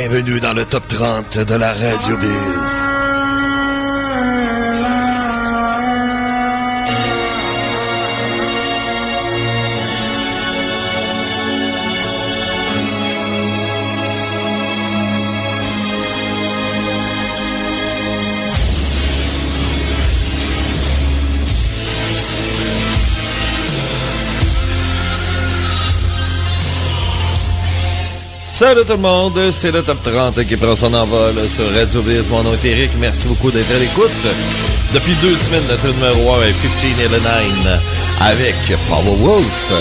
Bienvenue dans le top 30 de la Radio Biz. Salut tout le monde, c'est le Top 30 qui prend son envol sur Radio Biz. Mon nom est Eric, merci beaucoup d'être à l'écoute. Depuis 2 semaines, notre numéro 1 est 15 et le 9 avec Powerwolf.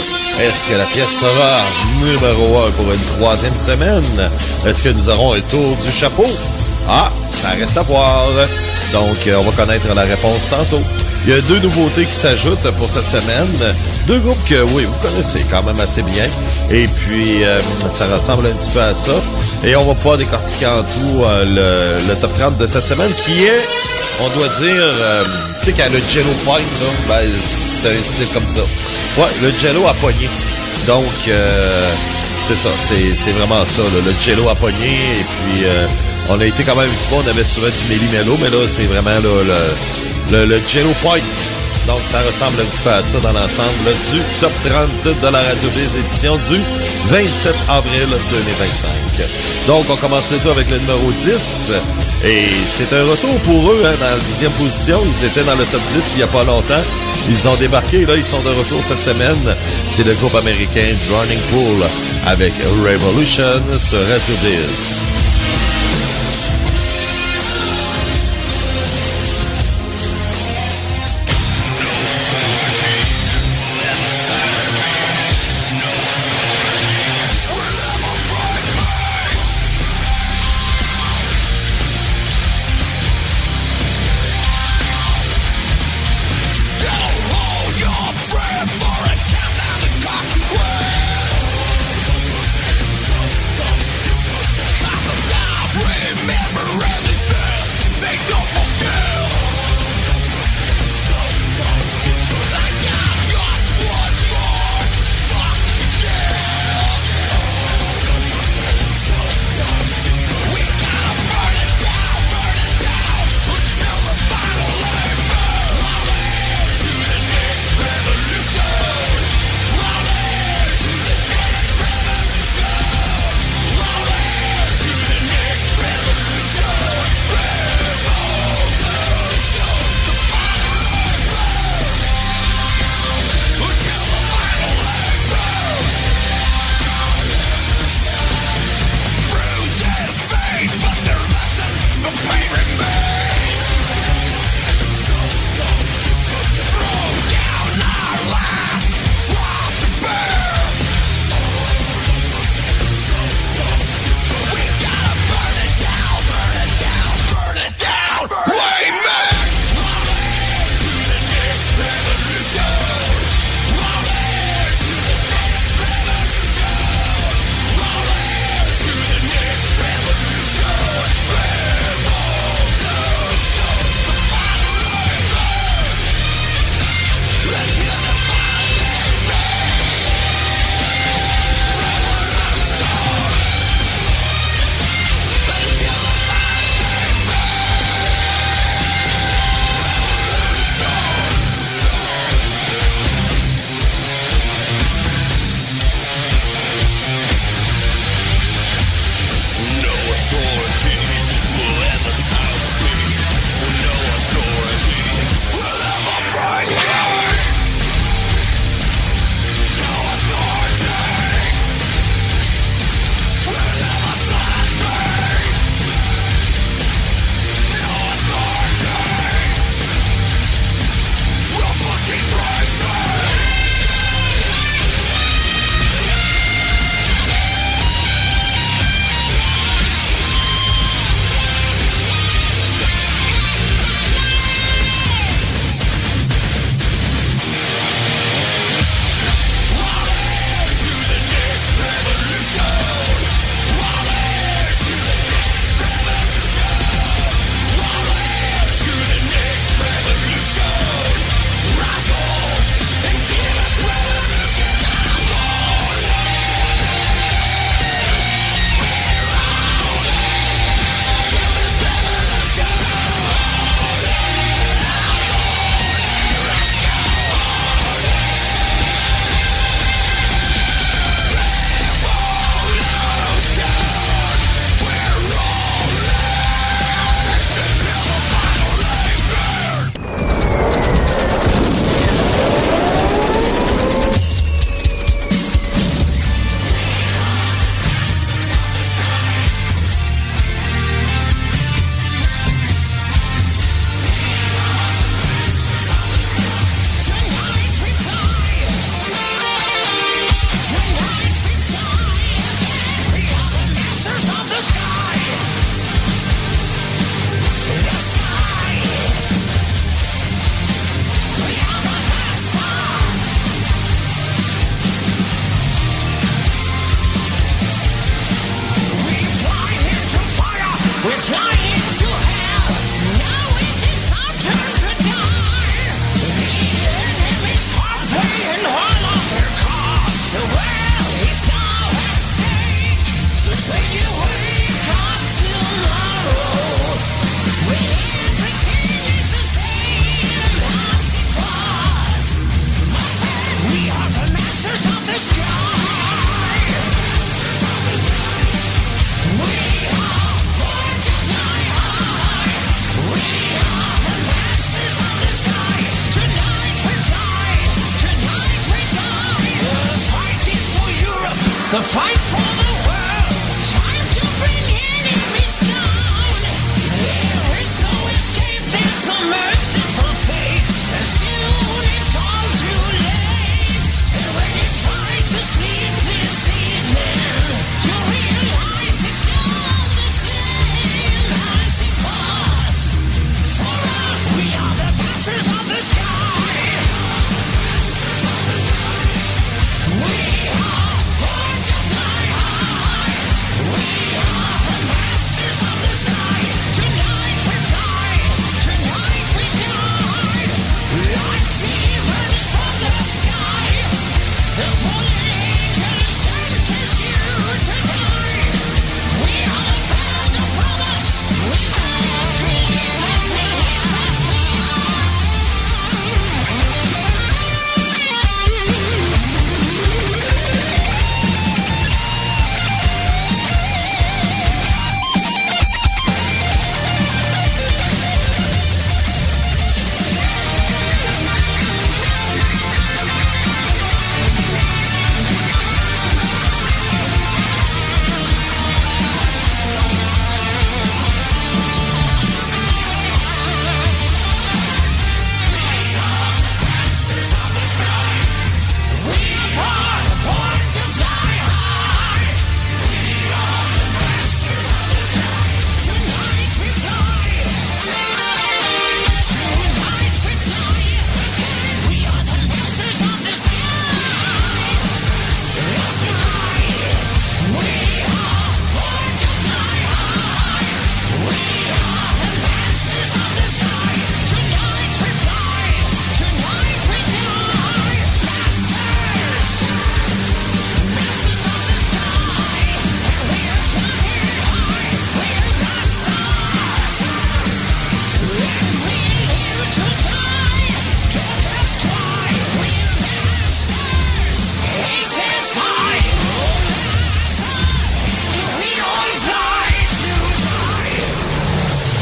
Est-ce que la pièce sera numéro 1 pour une 3e semaine? Est-ce que nous aurons un tour du chapeau? Ah, ça reste à voir. Donc, on va connaître la réponse tantôt. Il y a 2 nouveautés qui s'ajoutent pour cette semaine. 2 groupes que, oui, vous connaissez quand même assez bien. Et puis, ça ressemble un petit peu à ça. Et on va pouvoir décortiquer en tout le top 30 de cette semaine qui est, on doit dire, tu sais, quand le Jello Point, là, ben, c'est un style comme ça. Ouais, le Jello à poignée. Donc, c'est ça, c'est vraiment ça, là, le Jello à poignée. Et puis, on a été quand même une fois, on avait souvent du Méli-Mélo, mais là, c'est vraiment là, le Jello Point. Donc, ça ressemble un petit peu à ça dans l'ensemble du Top 30 de la Radio Biz, édition du 27 avril 2025. Donc, on commence le tout avec le numéro 10. Et c'est un retour pour eux, hein, dans la 10e position. Ils étaient dans le top 10 il n'y a pas longtemps. Ils ont débarqué, là, ils sont de retour cette semaine. C'est le groupe américain Drowning Pool avec Revolution sur Radio Biz.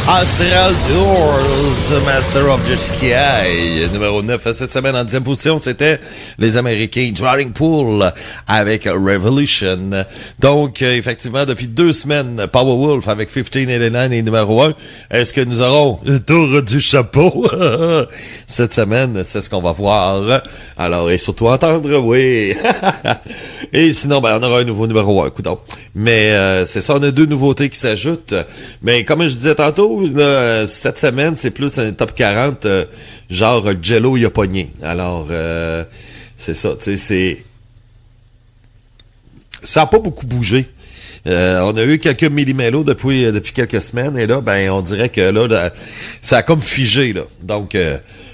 Astral Doors, Master of the Sky. Numéro 9 cette semaine en 10e position, c'était les Américains Drowning Pool avec Revolution. Donc, effectivement, depuis 2 semaines, Powerwolf avec 1589 est numéro 1. Est-ce que nous aurons le tour du chapeau? Cette semaine, c'est ce qu'on va voir. Alors, et surtout entendre, oui. Et sinon, ben, on aura un nouveau numéro 1, coudonc. Mais c'est ça, on a 2 nouveautés qui s'ajoutent. Mais comme je disais tantôt, là, cette semaine, c'est plus un top 40, genre Jello il a pogné. Alors, c'est ça, tu sais, c'est... Ça n'a pas beaucoup bougé. On a eu quelques millimélos depuis quelques semaines, et là, ben, on dirait que là, ça a comme figé, là. Donc,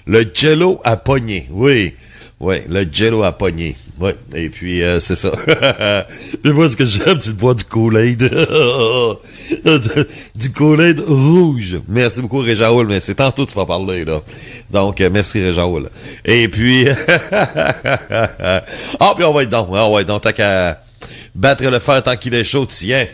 le Jello a pogné, oui. Oui, le Jello a pogné. Oui, et puis c'est ça. Mais moi, ce que j'aime, c'est de boire du Kool-Aid. Du Kool-Aid rouge. Merci beaucoup, Réjaoul, mais c'est tantôt que tu vas parler, là. Donc, merci, Réjaoul. Et puis... ah, puis on va être donc. Ah ouais, donc, t'as qu'à battre le fer tant qu'il est chaud, tiens.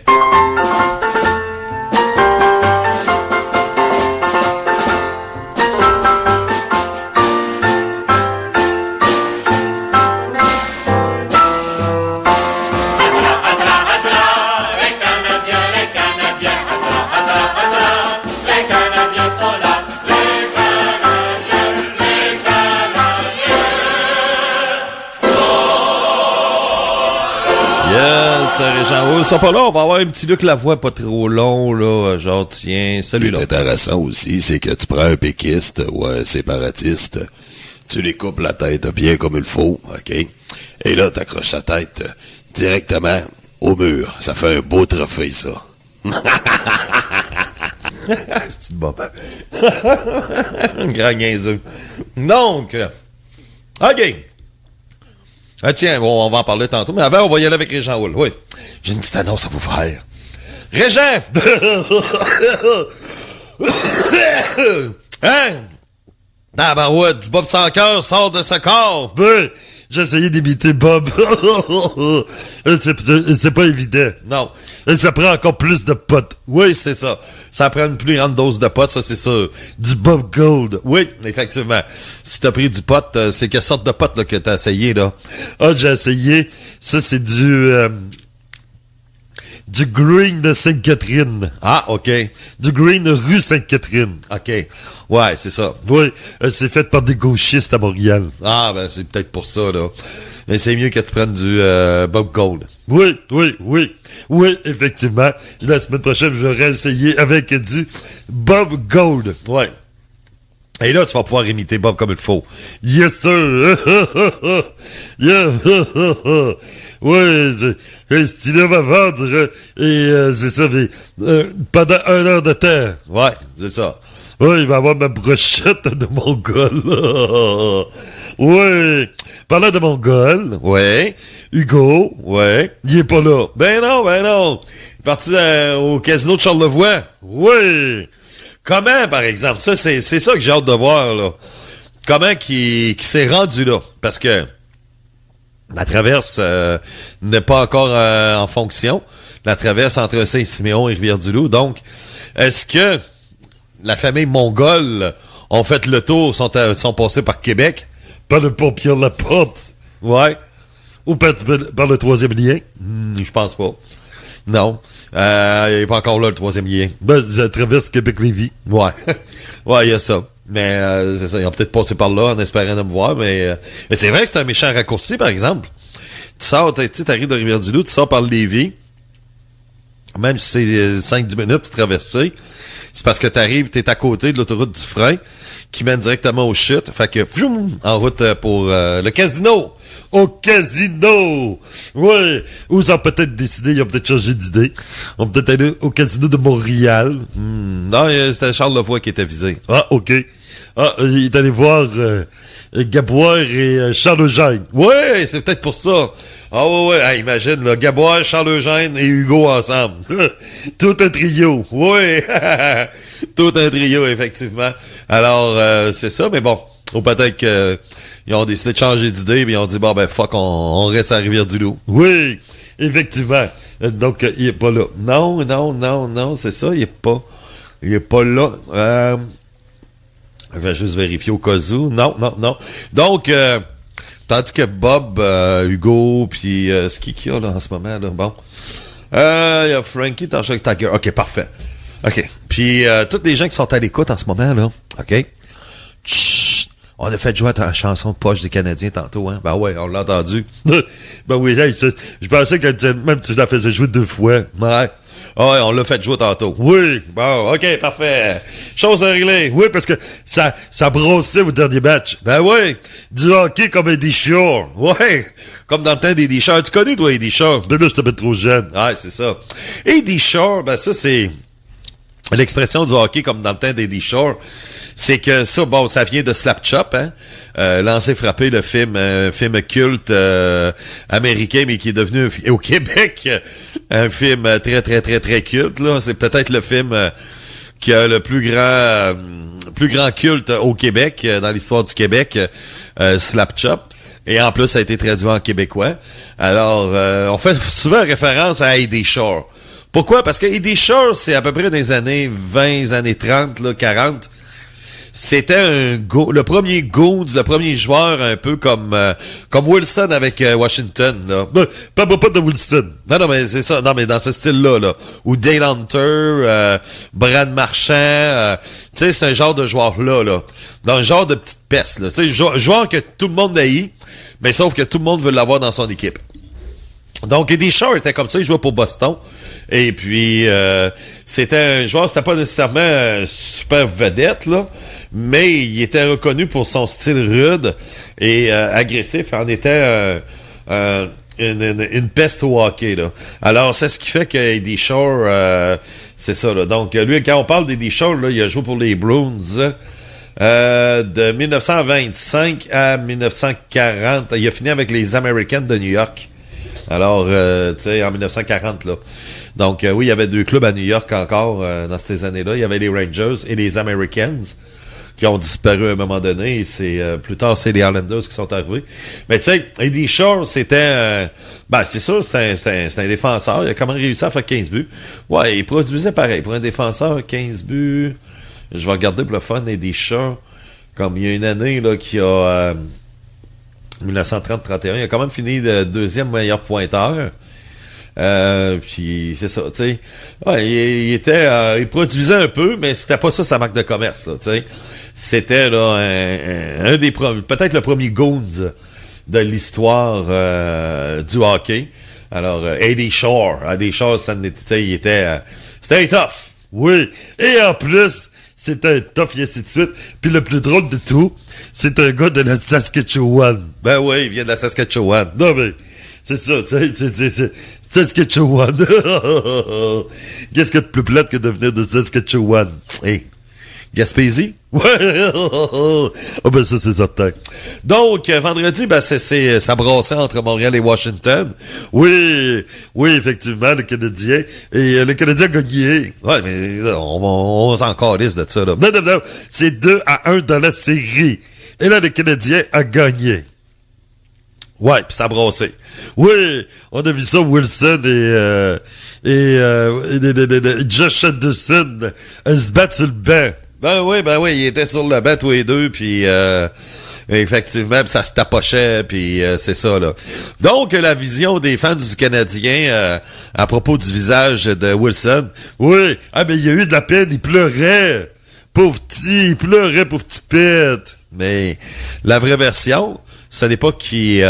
Jean-Roux, ça pas là, on va avoir un petit Luc Lavoie pas trop long, là, genre, tiens, salut là. Ce qui est intéressant aussi, c'est que tu prends un péquiste ou un séparatiste, tu les coupes la tête bien comme il faut, OK? Et là, t'accroches sa tête directement au mur. Ça fait un beau trophée, ça. C'est une bobe. Un grand niaiseux. Donc, OK. Ah tiens, bon, on va en parler tantôt, mais avant, on va y aller avec Régent Hull. Oui, j'ai une petite annonce à vous faire. Régent! Hein? Ah ben ouais, du Bob sans cœur sort de ce corps. Ben, j'ai essayé d'imiter Bob. c'est pas évident. Non. Et ça prend encore plus de potes. Oui, c'est ça. Ça prend une plus grande dose de potes, ça c'est sûr. Du Bob Gold. Oui, effectivement. Si t'as pris du pot, c'est quelle sorte de pot là, que t'as essayé, là? Ah, j'ai essayé. Ça, c'est du Green de Sainte-Catherine. Ah, OK. Du Green rue Sainte-Catherine. OK. Ouais, c'est ça. Oui, c'est fait par des gauchistes à Montréal. Ah, ben c'est peut-être pour ça, là. Mais c'est mieux que tu prennes du Bob Gold. Oui, effectivement. La semaine prochaine, je vais réessayer avec du Bob Gold. Ouais. Et là, tu vas pouvoir imiter Bob comme il faut. Yes, sir. Yeah. Ouais, j'ai stylé ma vendre et c'est ça, pendant 1 heure de temps. Ouais, c'est ça. Ouais, il va avoir ma brochette de Mongol. Ouais. Parlant de Mongol. Ouais. Hugo. Ouais. Il est pas là. Ben non. Il est parti au casino de Charlevoix. Ouais. Comment, par exemple? Ça, c'est ça que j'ai hâte de voir, là. Comment qui s'est rendu là? Parce que la traverse n'est pas encore en fonction. La traverse entre Saint-Siméon et Rivière-du-Loup. Donc, est-ce que la famille mongole ont fait le tour, sont passés par Québec? Par le pont Pierre-Laporte? Ouais. Ou par le 3e lien? Je pense pas. Non. Il n'est pas encore là, le 3e lien. Ben, ça traverse Québec-Lévis. Ouais. Ouais, il y a ça. Mais c'est ça, ils ont peut-être passé par là en espérant de me voir, mais c'est vrai que c'est un méchant raccourci, par exemple. Tu sors, tu arrives de Rivière-du-Loup, tu sors par le Lévis, même si c'est 5-10 minutes pour traverser, c'est parce que t'arrives, t'es à côté de l'autoroute du frein, qui mène directement au chute. Fait que, en route pour le casino. Au casino! Ouais! Ou ils ont peut-être décidé, ils ont peut-être changé d'idée. On va peut-être aller au casino de Montréal. Non, c'était Charles Lavoie qui était visé. Ah, OK. Ah, il est allé voir Gaboire et Charles Eugène. Ouais, c'est peut-être pour ça. Ah ouais. Ah, imagine, là, Gaboire, Charles Eugène et Hugo ensemble. Tout un trio. Oui! Tout un trio, effectivement. Alors, c'est ça, mais bon. Ou peut-être qu'ils ont décidé de changer d'idée, puis ils ont dit, bon, ben, fuck, on reste à Rivière-du-Loup. Oui, effectivement. Donc, il est pas là. Non, c'est ça, il est pas. Il est pas là. Je vais juste vérifier au cas où. Non. Donc, tandis que Bob, Hugo, puis ce qu'il y a là en ce moment, là, bon. Il y a Frankie, Tasha Tiger. OK, parfait. OK. Puis, tous les gens qui sont à l'écoute en ce moment, là, OK? Chut, on a fait jouer la chanson de poche des Canadiens tantôt, hein? Ben ouais, on l'a entendu. Ben oui, hey, je pensais que même tu la faisais jouer 2 fois. Ouais. Ah ouais, on l'a fait jouer tantôt. Oui. Bon, OK, parfait. Chose réglée. Oui, parce que ça brossait au dernier match. Ben oui. Du hockey comme Eddie Shore. Ouais. Comme dans le temps d'Eddie Shore. Tu connais, toi, Eddie Shore? Ben là, je t'avais trop jeune. Ouais, c'est ça. Eddie Shore, ben ça, c'est l'expression du hockey comme dans le temps d'Eddie Shore. C'est que ça, bon, ça vient de Slap Chop, hein? Lancer frapper, le film culte américain, mais qui est devenu au Québec un film très, très, très, très culte, là. C'est peut-être le film qui a le plus grand culte au Québec, dans l'histoire du Québec, Slap Chop. Et en plus, ça a été traduit en québécois. Alors, on fait souvent référence à Eddie Shore. Pourquoi? Parce que Eddie Shore, c'est à peu près des années 20, années 30, là, 40. C'était le premier Goons, le premier joueur un peu comme Wilson avec Washington, là. Pas de Wilson. Non, mais c'est ça. Non, mais dans ce style-là, là. Ou Dale Hunter, Brad Marchand, tu sais, c'est un genre de joueur-là, là. Dans un genre de petite peste, là. Tu sais, joueur que tout le monde haït, mais sauf que tout le monde veut l'avoir dans son équipe. Donc, Eddie Shore était comme ça, il jouait pour Boston. Et puis, c'était un joueur, c'était pas nécessairement un super vedette, là, mais il était reconnu pour son style rude et agressif. En était une peste au hockey, là. Alors, c'est ce qui fait que Eddie Shore, c'est ça, là. Donc, lui, quand on parle d'Eddie Shore, là, il a joué pour les Bruins de 1925 à 1940. Il a fini avec les Americans de New York. Alors, tu sais, en 1940, là. Donc, oui, il y avait 2 clubs à New York encore dans ces années-là. Il y avait les Rangers et les Americans qui ont disparu à un moment donné. Et c'est plus tard, c'est les Islanders qui sont arrivés. Mais tu sais, Eddie Shore, c'était... c'est ça, c'était un défenseur. Il a quand même réussi à faire 15 buts. Ouais, il produisait pareil. Pour un défenseur, 15 buts... Je vais regarder pour le fun, Eddie Shore. Comme il y a une année, là, qui a... 1930-31, il a quand même fini de 2e meilleur pointeur. Puis c'est ça, tu sais. Ouais, il produisait un peu, mais c'était pas ça sa marque de commerce, là, tu sais. C'était là un des premiers, peut-être le premier Goons de l'histoire du hockey. Alors, Eddie Shore, c'était un tough. Oui, et en plus, c'est un tough et ainsi de suite. Puis le plus drôle de tout, c'est un gars de la Saskatchewan. Ben oui, il vient de la Saskatchewan. Non, mais c'est ça, tu sais, c'est Saskatchewan. Qu'est-ce qu'il y a de plus plate que de venir de Saskatchewan? Hey, Gaspésie? Ouais! Ah ben ça, c'est certain. Donc, vendredi, ça brassait entre Montréal et Washington. Oui, effectivement, le Canadien. Et le Canadien a gagné. Ouais, mais là, on s'en calisse de ça, là. Non. C'est 2-1 dans la série. Et là, le Canadien a gagné. Ouais, puis ça brassait. Oui, on a vu ça, Wilson et Josh Anderson se battre sur le banc. Ben oui, ils étaient sur le banc tous les deux, puis effectivement, ça se tapochait, puis c'est ça, là. Donc, la vision des fans du Canadien à propos du visage de Wilson. Oui, mais il y a eu de la peine, il pleurait. Pauvre petit pète. Mais la vraie version, ce n'est pas qu'il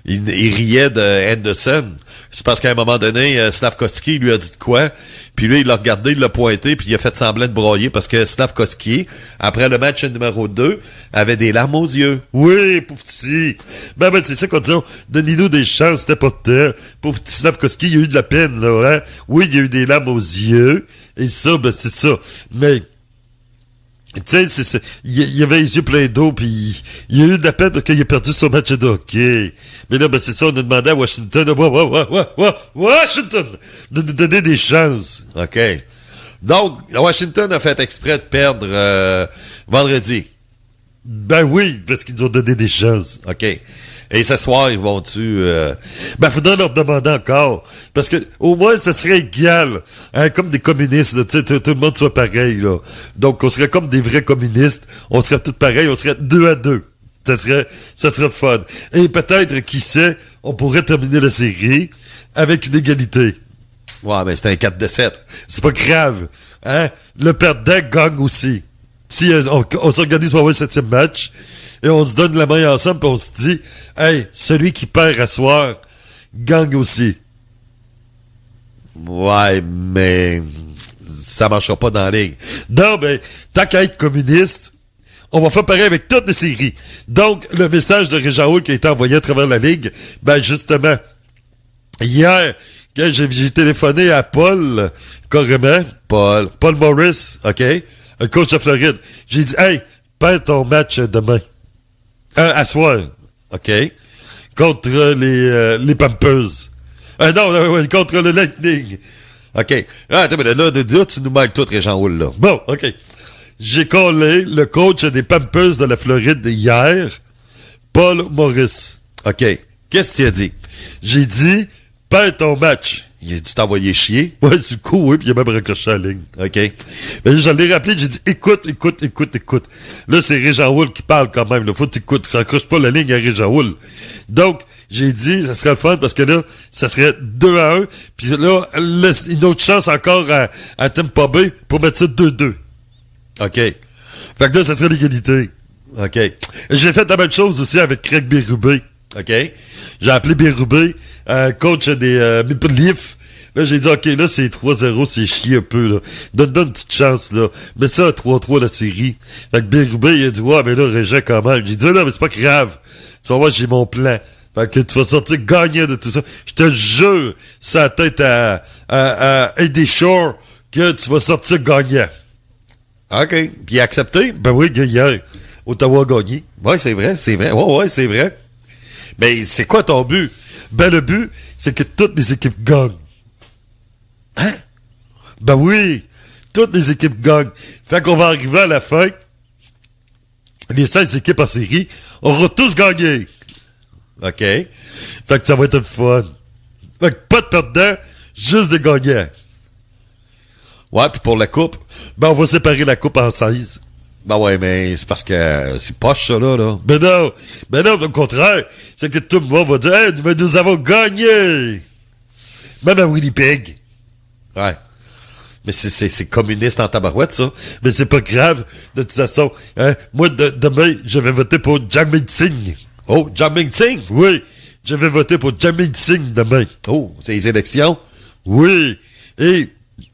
riait de Anderson. C'est parce qu'à un moment donné, Slafkovsky lui a dit de quoi, puis lui, il l'a regardé, il l'a pointé, puis il a fait semblant de broyer parce que Slafkovsky, après le match numéro 2, avait des larmes aux yeux. Oui, pauvre petit. Ben, c'est ça qu'on dit, donnez-nous des chances, c'était pas de temps. Pauvre petit Slafkovsky, il y a eu de la peine, là, hein. Oui, il y a eu des larmes aux yeux, et ça, c'est ça. Mais... tu sais, il avait les yeux pleins d'eau, puis il a eu de la peine parce qu'il a perdu son match de hockey. Mais là, c'est ça, on a demandé à Washington, Washington, de nous donner des chances. OK. Donc, Washington a fait exprès de perdre vendredi. Ben oui, parce qu'ils nous ont donné des chances. OK. Et ce soir, ils vont-tu... Ben, faudrait leur demander encore. Parce que, au moins, ça serait égal. Hein, comme des communistes, là, tu sais, tout le monde soit pareil, là. Donc, on serait comme des vrais communistes. On serait tous pareils. On serait 2-2. Ça serait fun. Et peut-être, qui sait, on pourrait terminer la série avec une égalité. Ouais, mais c'est un 4-7. C'est pas grave. Hein? Le perdant gagne aussi. Si on s'organise pour avoir le 7e match, et on se donne la main ensemble, puis on se dit, hey, celui qui perd à soir, gagne aussi. Ouais, mais ça marchera pas dans la ligue. Non, ben, tant qu'à être communiste, on va faire pareil avec toutes les séries. Donc, le message de Régent qui a été envoyé à travers la ligue, ben, justement, hier, quand j'ai téléphoné à Paul, carrément, Paul Morris, OK, le coach de Floride, j'ai dit, hey, perds ton match demain. À soir. OK. Contre les Pampers. Non, contre le Lightning. OK. Ah, attends, mais là, tu nous mêles tout, Régent Houle, là. Bon, OK. J'ai collé le coach des Pampers de la Floride hier, Paul Morris. OK. Qu'est-ce que tu as dit? J'ai dit, perds ton match. Il a dû t'envoyer chier. Ouais, c'est cool, oui, puis il a même raccroché la ligne. OK. Mais je l'ai rappelé, j'ai dit, écoute. Là, c'est Régent Houle qui parle quand même. Là, faut que t'écoutes. Raccroche pas la ligne à Régent Houle. Donc, j'ai dit, ça serait le fun parce que là, ça serait 2-1. Puis là, une autre chance encore à Tampa Bay pour mettre ça 2-2. OK. Fait que là, ça serait l'égalité. OK. J'ai fait la même chose aussi avec Craig Berube. OK. J'ai appelé Berube, coach des Maple Leafs. Là, j'ai dit, OK, là, c'est 3-0, c'est chier un peu, là. Donne une petite chance, là. Mets ça à 3-3, la série. Fait que Berube, il a dit, ouais, mais là, Régent, quand même. J'ai dit, non, mais c'est pas grave. Tu vas voir, j'ai mon plan. Fait que tu vas sortir gagnant de tout ça. Je te jure, ça tête à Eddie Shore, que tu vas sortir gagnant. OK. Puis accepté? Ben oui, hier, Ottawa a gagné. Ouais, c'est vrai. Ouais, c'est vrai. Mais c'est quoi ton but? Ben, le but, c'est que toutes les équipes gagnent. Hein? Ben oui, toutes les équipes gagnent. Fait qu'on va arriver à la fin, les 16 équipes en série auront tous gagné. OK. Fait que ça va être le fun. Fait que pas de perdant, juste des gagnants. Ouais, puis pour la coupe? Ben, on va séparer la coupe en 16. Ben ouais, mais c'est parce que c'est poche, ça, là. Ben non, au contraire, c'est que tout le monde va dire, hey, nous avons gagné! Même à Winnipeg. Ouais. Mais c'est communiste en tabarouette, ça. Mais c'est pas grave, de toute façon. Hein? Moi, demain, je vais voter pour Jamie Singh. Oh, Jamie Singh? Oui, je vais voter pour Jamie Singh demain. Oh, c'est les élections? Oui, et...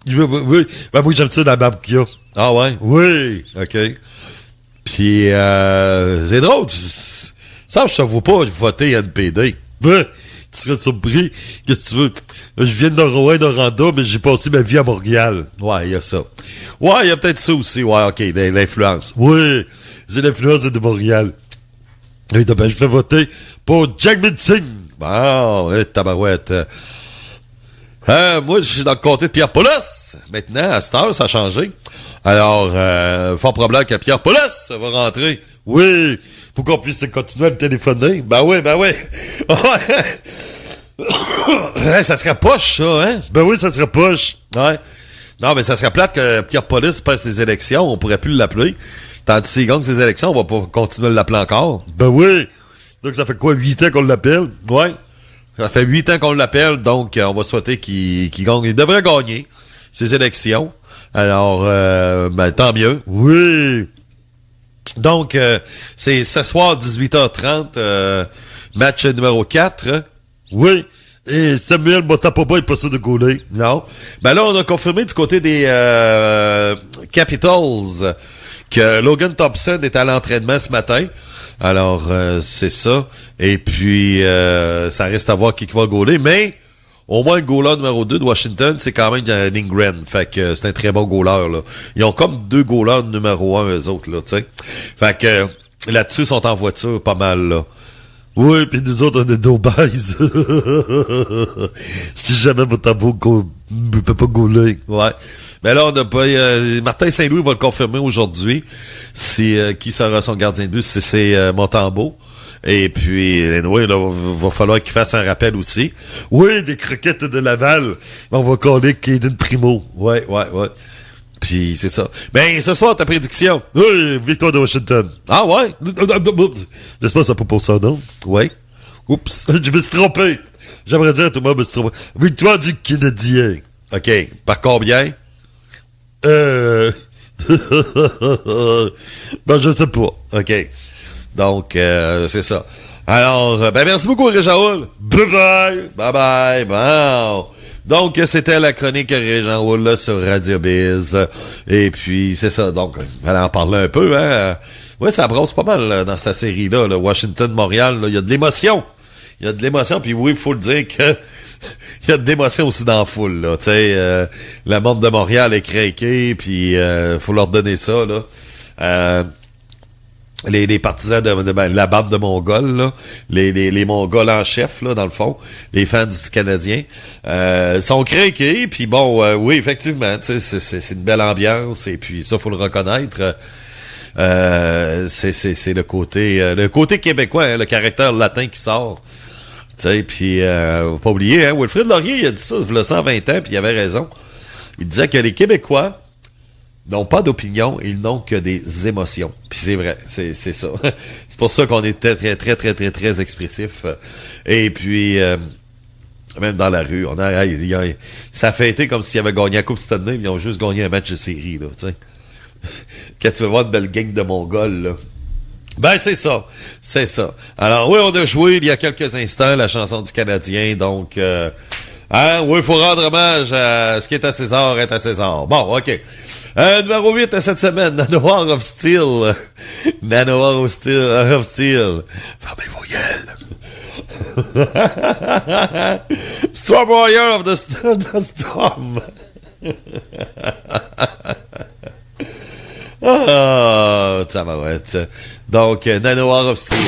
Oui, ben moi, j'aime ça dans la barbe qu'il y a. Ah ouais? Oui. OK. Puis, c'est drôle. Ça, je ne veux pas voter NPD. Ben, tu serais surpris. Qu'est-ce que tu veux? Je viens de Rouen-Noranda, mais j'ai passé ma vie à Montréal. Ouais, il y a ça. Ouais, il y a peut-être ça aussi. Ouais, OK, l'influence. Oui, c'est l'influence de Montréal. Et ben, je fais voter pour Jamie Singh. Bon, tabarouette. Moi, je suis dans le comté de Pierre-Paulus. Maintenant, à cette heure, ça a changé. Alors, fort probable que Pierre-Paulus va rentrer. Oui, pour qu'on puisse continuer à le téléphoner. Ben oui. Ça serait poche, ça, hein? Ben oui, ça serait poche. Ouais. Non, mais ça serait plate que Pierre-Paulus passe ses élections. On pourrait plus l'appeler. Tandis qu'il gagne ses élections, on va pas continuer à l'appeler encore. Ben oui. Donc, ça fait quoi, 8 ans qu'on l'appelle? Ouais. Ça fait 8 ans qu'on l'appelle, donc on va souhaiter qu'il gagne. Il devrait gagner ses élections. Alors, ben, tant mieux. Oui. Donc, c'est ce soir, 18h30, match numéro 4. Oui. Et Samuel Motapoba est pas sûr de gauler. Non. Ben là, on a confirmé du côté des Capitals que Logan Thompson est à l'entraînement ce matin. Alors, c'est ça. Et puis, ça reste à voir qui va gauler. Mais, au moins, le goaler numéro 2 de Washington, c'est quand même Lindgren. Fait que c'est un très bon goaler, là. Ils ont comme 2 goalers numéro 1, eux autres, là, tu sais. Fait que là-dessus, ils sont en voiture pas mal, là. Oui, puis nous autres, on est d'obèses. Si jamais votre tambour ne peut pas gauler. Ouais. Mais là, on n'a pas... Martin Saint-Louis va le confirmer aujourd'hui. Qui sera son gardien de but, si c'est Montembeault. Et puis, anyway, là, va falloir qu'il fasse un rappel aussi. Oui, des croquettes de Laval. On va coller Caden Primo. Ouais. Puis, c'est ça. Ben, ce soir, ta prédiction. Oui, victoire de Washington. Ah ouais? J'espère que ça peut pas ça, non? Ouais. Oups. Je me suis trompé. J'aimerais dire à tout le monde, je me suis trompé. Victoire du Canadien. OK. Par combien? Ben, je sais pas. OK. Donc, c'est ça. Alors, ben, merci beaucoup, Réjean. Bye-bye. Bye-bye. Bon. Donc, c'était la chronique Réjean Houle là, sur Radio Biz. Et puis, c'est ça. Donc, on va en parler un peu, hein. Ouais, ça brosse pas mal là, dans cette série-là. Là. Washington-Montréal, il y a de l'émotion. Il y a de l'émotion, puis oui, il faut le dire que il y a de l'émotion aussi dans la foule, là. Tu sais, le monde de Montréal est craqué, puis faut leur donner ça, là. Les partisans de la bande de Mongols, là, les Mongols en chef, là, dans le fond, les fans du Canadien, sont craqués, puis bon, oui, effectivement, tu sais, c'est une belle ambiance, et puis ça, faut le reconnaître. C'est le côté québécois, hein, le caractère latin qui sort. Tu sais, puis faut pas oublier, hein, Wilfrid Laurier, il a dit ça il y a 120 ans, puis il avait raison. Il disait que les Québécois n'ont pas d'opinion, ils n'ont que des émotions. Puis c'est vrai, c'est ça. C'est pour ça qu'on est très expressif. Et puis même dans la rue, ça a fêté comme s'ils avaient gagné la Coupe Stanley, mais ils ont juste gagné un match de série, là, tu sais. Quand tu veux voir une belle gang de Mongols, là. Ben, c'est ça. Alors, oui, on a joué il y a quelques instants la chanson du Canadien, donc, oui, il faut rendre hommage à ce qui est à César est à César. Bon, OK. Numéro 8 cette semaine, Nanoir of Steel. Nanoir of Steel. Fermez vos gueules. Storm Warrior of the Storm. Ah, ça m'arrête. Donc, Nanoir of Steel.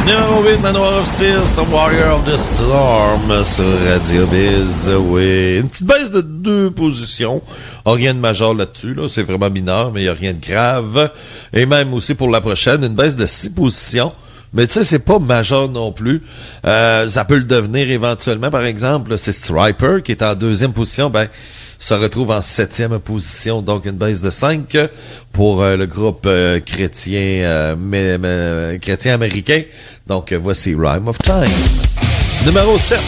Numéro 8, Manoir of Steel, c'est un Warrior of the Storm sur Radio Biz. Oui, une petite baisse de 2 positions. Rien de majeur là-dessus, là. C'est vraiment mineur, mais il n'y a rien de grave. Et même aussi pour la prochaine, une baisse de 6 positions. Mais tu sais, c'est pas majeur non plus. Ça peut le devenir éventuellement. Par exemple, c'est Striper qui est en 2e position. Ben, se retrouve en 7e position. Donc, une baisse de 5 pour le groupe chrétien américain. Donc, voici Rhyme of Time. Numéro 7.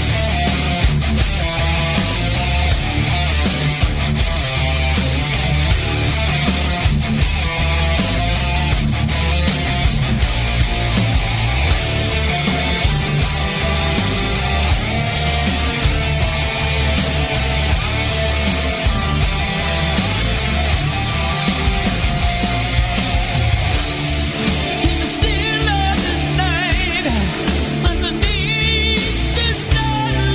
Still of the night, underneath the stars.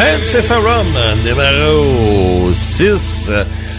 Fancifarum, numéro 6,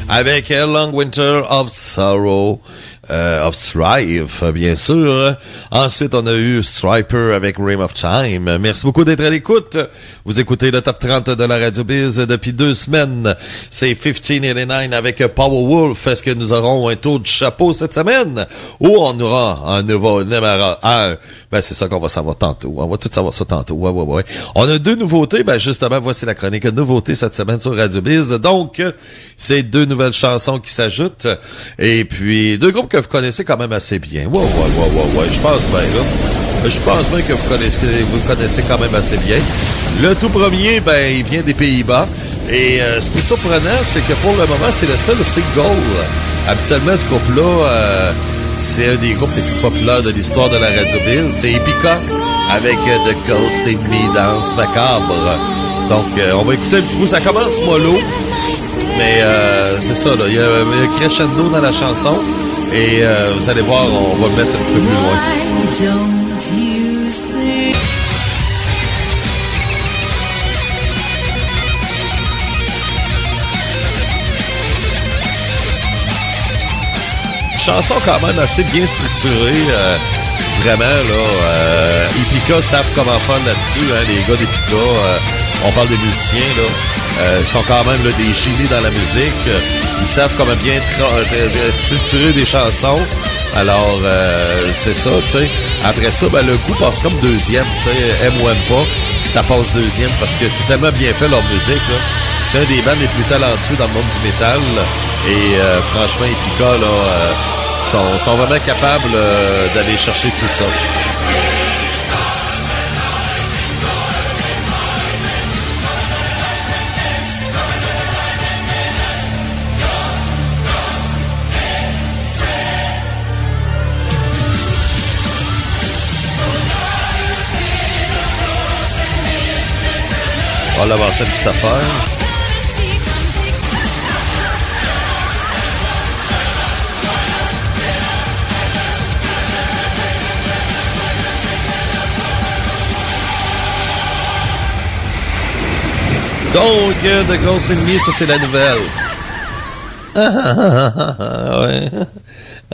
avec Long Winter of Sorrow, of Strife, bien sûr. Ensuite, on a eu Striper avec Reign of Time. Merci beaucoup d'être à l'écoute. Vous écoutez le Top 30 de la Radio Biz depuis 2 semaines. C'est 1589 avec Powerwolf. Est-ce que nous aurons un tour du chapeau cette semaine? Ou on aura un nouveau numéro 1? Ben, c'est ça qu'on va savoir tantôt. On va tout savoir ça tantôt. Ouais. On a 2 nouveautés. Ben, justement, voici la chronique nouveauté cette semaine sur Radio Biz. Donc, c'est 2 nouvelles chansons qui s'ajoutent. Et puis, 2 groupes que vous connaissez quand même assez bien. Ouais. Je pense bien, là. Je pense bien que vous connaissez quand même assez bien. Le tout premier, ben, il vient des Pays-Bas. Et ce qui est surprenant, c'est que pour le moment, c'est le seul single. Habituellement, ce groupe-là, c'est un des groupes les plus populaires de l'histoire de la Radio Biz. C'est Epica avec The Ghost in Me Dance Macabre. Donc, on va écouter un petit bout. Ça commence mollo, mais c'est ça, là. Il y a un crescendo dans la chanson. Et vous allez voir, on va le mettre un petit peu plus loin. Chanson quand même assez bien structurée. Vraiment, là, Epica savent comment faire là-dessus, hein, les gars d'Epica. On parle des musiciens, là. Ils sont quand même là, des génies dans la musique. Ils savent comment bien structurer des chansons. Alors, c'est ça, tu sais. Après ça, ben, le coup passe comme deuxième, tu sais. Aime ou aime pas, ça passe deuxième parce que c'est tellement bien fait leur musique, là. C'est un des bands les plus talentueux dans le monde du métal. Et franchement, Epica, là, sont vraiment capables d'aller chercher tout ça. On va l'avancer une petite affaire. Donc, The Ghost in Me, ça c'est la nouvelle. Ouais.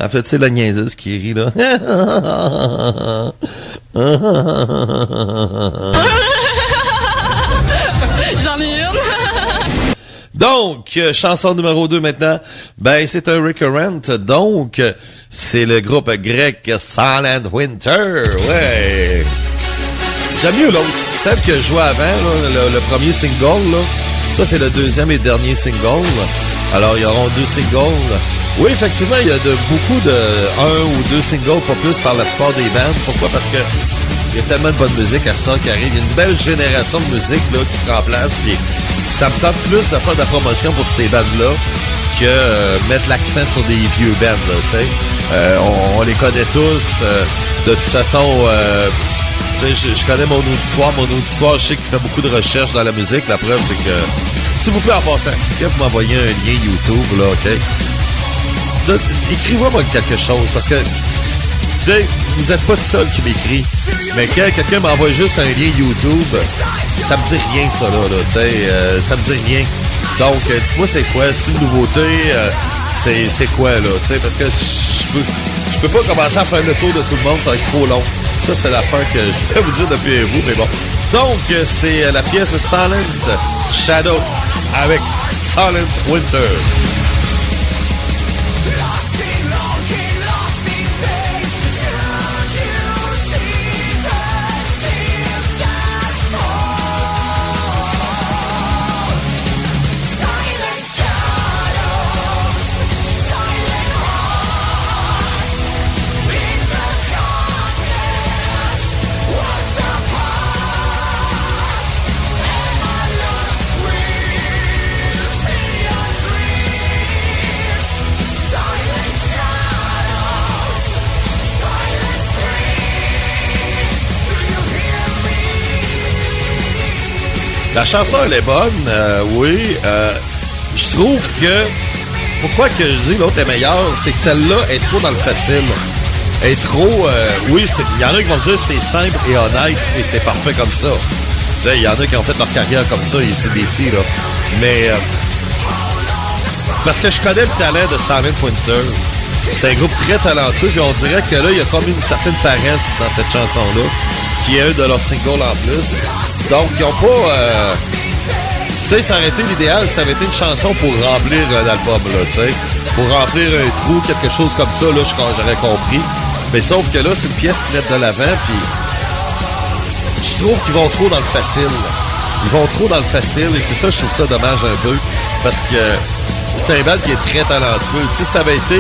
En fait, c'est la niaiseuse qui rit, là. J'en ai une. Donc, chanson numéro 2 maintenant. Ben, c'est un recurrent. Donc, c'est le groupe grec Silent Winter. Ouais. J'aime mieux l'autre. Celle que je jouais avant, là, le premier single, là. Ça, c'est le deuxième et dernier single. Alors, il y aura 2 singles. Oui, effectivement, il y a beaucoup de 1 ou 2 singles, pas plus, par la plupart des bandes. Pourquoi? Parce que il y a tellement de bonne musique à ce temps qui arrive. Il y a une belle génération de musique là, qui prend place. Puis ça me tente plus de faire de la promotion pour ces bandes-là que mettre l'accent sur des vieux bands. Là, on les connaît tous. De toute façon, je connais mon auditoire. Mon auditoire, je sais qu'il fait beaucoup de recherches dans la musique. La preuve, c'est que... S'il vous plaît, en passant, vous m'envoyer un lien YouTube, là, OK? Écrivez-moi quelque chose, parce que... Tu sais, vous êtes pas tout seul qui m'écrit. Mais quand quelqu'un m'envoie juste un lien YouTube, ça me dit rien, ça, là, tu sais, ça me dit rien. Donc, dis-moi c'est quoi, c'est une nouveauté, c'est quoi, là, tu sais, parce que je peux pas commencer à faire le tour de tout le monde, ça va être trop long. Ça, c'est l'affaire que je vais vous dire depuis vous, mais bon. Donc, c'est la pièce Silent Shadow avec Silent Winter. La chanson, elle est bonne, oui. Je trouve que... Pourquoi que je dis l'autre est meilleure, c'est que celle-là est trop dans le facile. Elle est trop... oui, il y en a qui vont dire c'est simple et honnête et c'est parfait comme ça. Tu sais, il y en a qui ont fait leur carrière comme ça, ici, d'ici, là. Mais, parce que je connais le talent de Silent Winter. C'est un groupe très talentueux, puis on dirait que là, il y a comme une certaine paresse dans cette chanson-là, qui est un de leurs singles en plus. Donc, ils ont pas... tu sais, ça aurait été l'idéal, ça aurait été une chanson pour remplir l'album, là, tu sais. Pour remplir un trou, quelque chose comme ça, là, j'aurais compris. Mais sauf que là, c'est une pièce qu'ils mettent de l'avant, puis je trouve qu'ils vont trop dans le facile. Ils vont trop dans le facile, et c'est ça, je trouve ça dommage un peu, parce que c'est un band qui est très talentueux. Tu sais, ça avait été,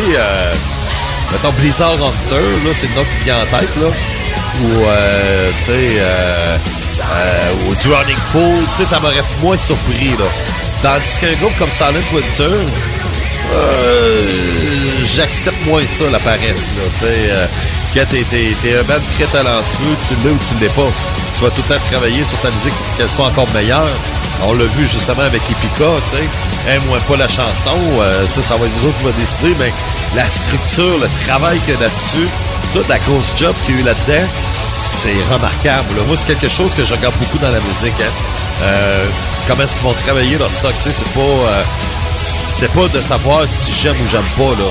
mettons, Blizzard Hunter, là, c'est le nom qui vient en tête, là, ou, tu sais, ou Drowning Pool, tu sais, ça m'aurait moins surpris, là. Tandis qu'un groupe comme Silent Winter, j'accepte moins ça, la paresse, là, tu sais, que t'es un band très talentueux, tu l'es ou tu l'es pas. Tu vas tout le temps travailler sur ta musique pour qu'elle soit encore meilleure. On l'a vu justement avec Epica, tu sais. Aime-moi pas la chanson, ça va être nous autres qui va décider, mais la structure, le travail qu'il y a là-dessus, toute la grosse job qu'il y a eu là-dedans, c'est remarquable, là. Moi, c'est quelque chose que je regarde beaucoup dans la musique, hein. Comment est-ce qu'ils vont travailler leur stock, tu sais, c'est pas de savoir si j'aime ou j'aime pas, là.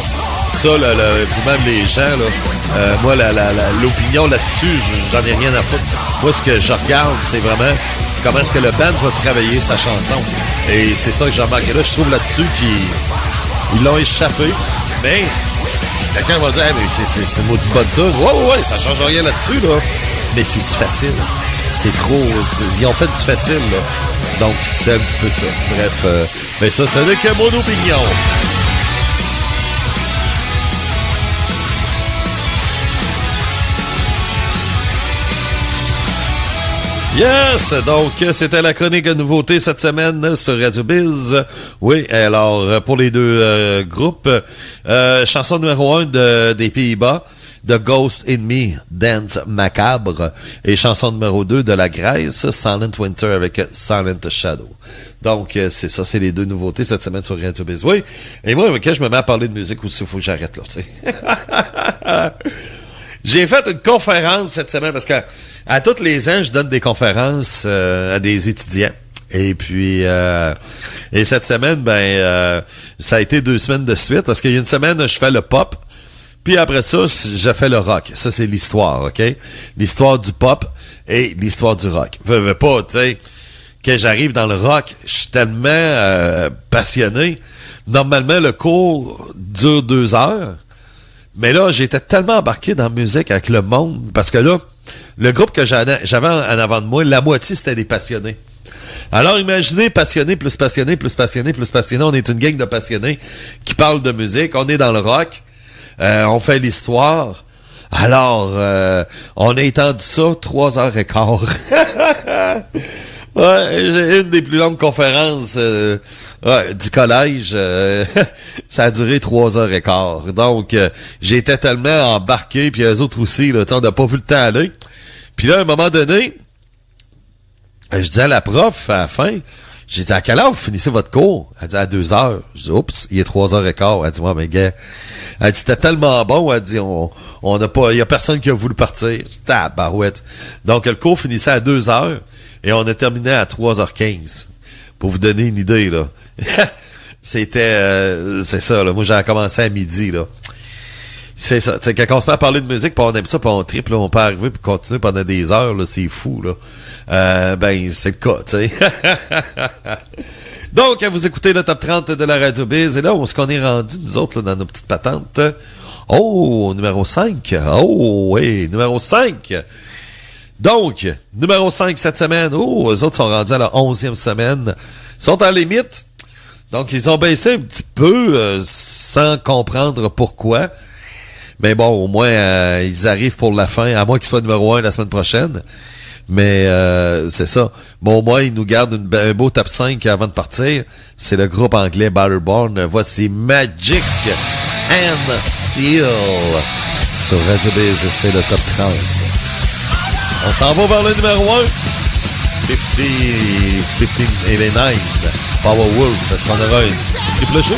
Ça, même les gens, là, moi, l'opinion là-dessus, j'en ai rien à foutre. Moi, ce que je regarde, c'est vraiment comment est-ce que le band va travailler sa chanson. Et c'est ça que j'ai remarqué là. Je trouve là-dessus qu'ils l'ont échappé. Mais quelqu'un va dire, hey, mais c'est une maudite bonne tune. Ouais, ça change rien là-dessus, là. Mais c'est du facile. C'est trop... Ils ont fait du facile, là. Donc, c'est un petit peu ça. Bref, mais ça, ce n'est que mon opinion. Yes! Donc, c'était la chronique de nouveautés cette semaine sur Radio Biz. Oui, alors, pour les deux groupes, chanson numéro 1 des Pays-Bas, The Ghost in Me, Dance Macabre, et chanson numéro 2 de la Grèce, Silent Winter avec Silent Shadow. Donc, c'est ça, c'est les deux nouveautés cette semaine sur Radio Biz. Oui, et moi, quand je me mets à parler de musique aussi, il faut que j'arrête là, tu sais. J'ai fait une conférence cette semaine parce que à tous les ans, je donne des conférences à des étudiants. Et puis, et cette semaine, ça a été 2 semaines de suite parce qu'il y a une semaine, je fais le pop. Puis après ça, je fais le rock. Ça, c'est l'histoire, OK? L'histoire du pop et l'histoire du rock. Veux pas, tu sais, quand j'arrive dans le rock, je suis tellement passionné. Normalement, le cours dure 2 heures. Mais là, j'étais tellement embarqué dans la musique avec le monde, parce que là, le groupe que j'avais en avant de moi, la moitié, c'était des passionnés. Alors, imaginez, passionné, plus passionné, plus passionné, plus passionné. On est une gang de passionnés qui parlent de musique. On est dans le rock. On fait l'histoire. Alors, on a étendu ça 3h15. Ouais, j'ai une des plus longues conférences du collège. Ça a duré 3h15. Donc, j'étais tellement embarqué, puis eux autres aussi, là, on n'a pas vu le temps aller. Puis là, à un moment donné, je dis à la prof, à la fin, j'ai dit, à quelle heure vous finissez votre cours? Elle dit, à 2h. Je dis, oups, il est 3h15. Elle dit, ouais, mais gars, elle dit, c'était tellement bon. Elle dit, on n'a pas, il y a personne qui a voulu partir. Je dis, tabarouette. Donc, le cours finissait à 2h. Et on a terminé à 3h15. Pour vous donner une idée, là. C'était... c'est ça, là. Moi, j'ai commencé à midi, là. C'est ça. Tu sais, quand on se met à parler de musique, puis on aime ça, puis on triple, là, on peut arriver puis continuer pendant des heures, là. C'est fou, là. C'est le cas, tu sais. Donc, vous écoutez le Top 30 de la Radio Biz. Et là, où est-ce qu'on est rendu, nous autres, là, dans nos petites patentes? Oh, numéro 5. Oh, oui, numéro 5. Donc, numéro 5 cette semaine. Oh, eux autres sont rendus à la 11e semaine. Ils sont en limite. Donc, ils ont baissé un petit peu sans comprendre pourquoi. Mais bon, au moins, ils arrivent pour la fin, à moins qu'ils soient numéro 1 la semaine prochaine. Mais c'est ça. Bon, au moins, ils nous gardent un beau top 5 avant de partir. C'est le groupe anglais Batterborn. Voici Magic and Steel. Sur Radio Biz, c'est le top 30. On s'en va vers le numéro 1. 1589. Powerwolf. Est-ce qu'on aura un triple jeu?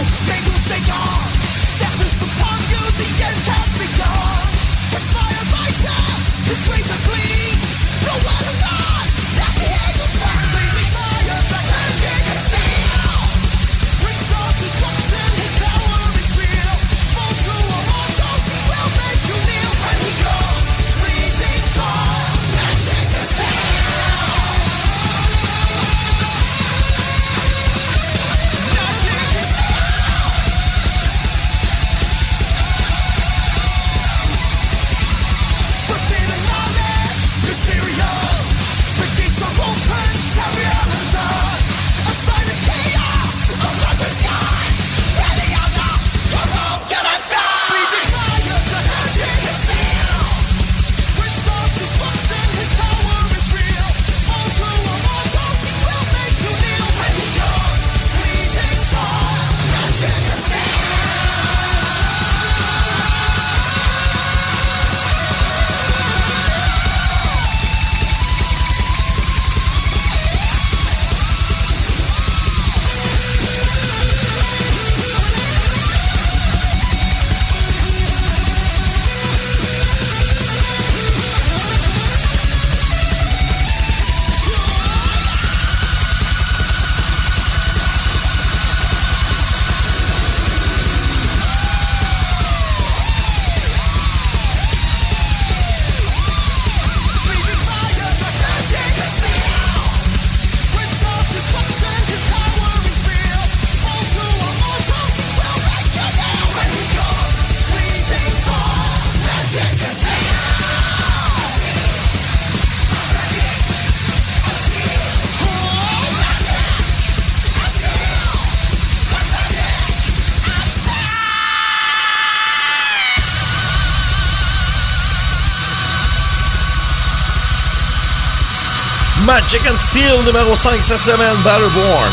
This razor bleeds, no other run, like the angels fly. Magic and Steel, numéro 5 cette semaine, Battleborn.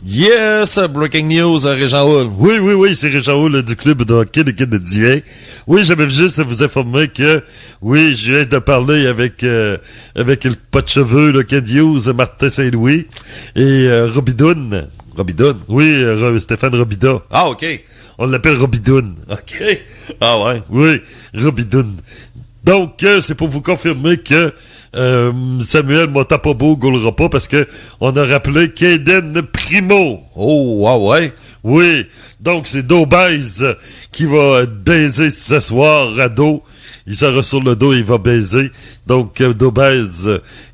Yes, breaking news, Régent Hull. Oui, c'est Régent Hull du club de hockey de Canadien. Oui, j'avais juste à vous informer que, oui, je viens de parler avec le pot de cheveux, le Ken Hughes, Martin Saint-Louis et Robidoun. Robidoun? Oui, Stéphane Robida. Ah, OK. On l'appelle Robidoun. OK. Ah, ouais. Oui, Robidoun. Donc, c'est pour vous confirmer que Samuel Montapobo goulera pas parce que on a rappelé Caden Primo. Oh, ah ouais. Oui, donc c'est Daubez qui va baiser ce soir à dos. Il sera sur le dos et il va baiser. Donc, Daubez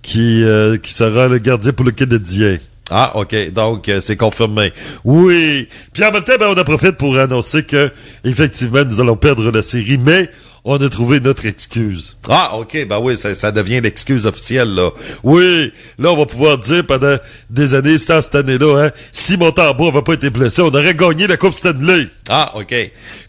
qui sera le gardien pour le Canadien. Ah, OK. Donc, c'est confirmé. Oui. Puis en même temps, on en profite pour annoncer que, effectivement, nous allons perdre la série, mais on a trouvé notre excuse. Ah, OK. Ben oui, ça devient l'excuse officielle, là. Oui. Là, on va pouvoir dire pendant des années, c'est cette année-là, hein, si Montembeau n'avait pas été blessé, on aurait gagné la Coupe Stanley. Ah, OK.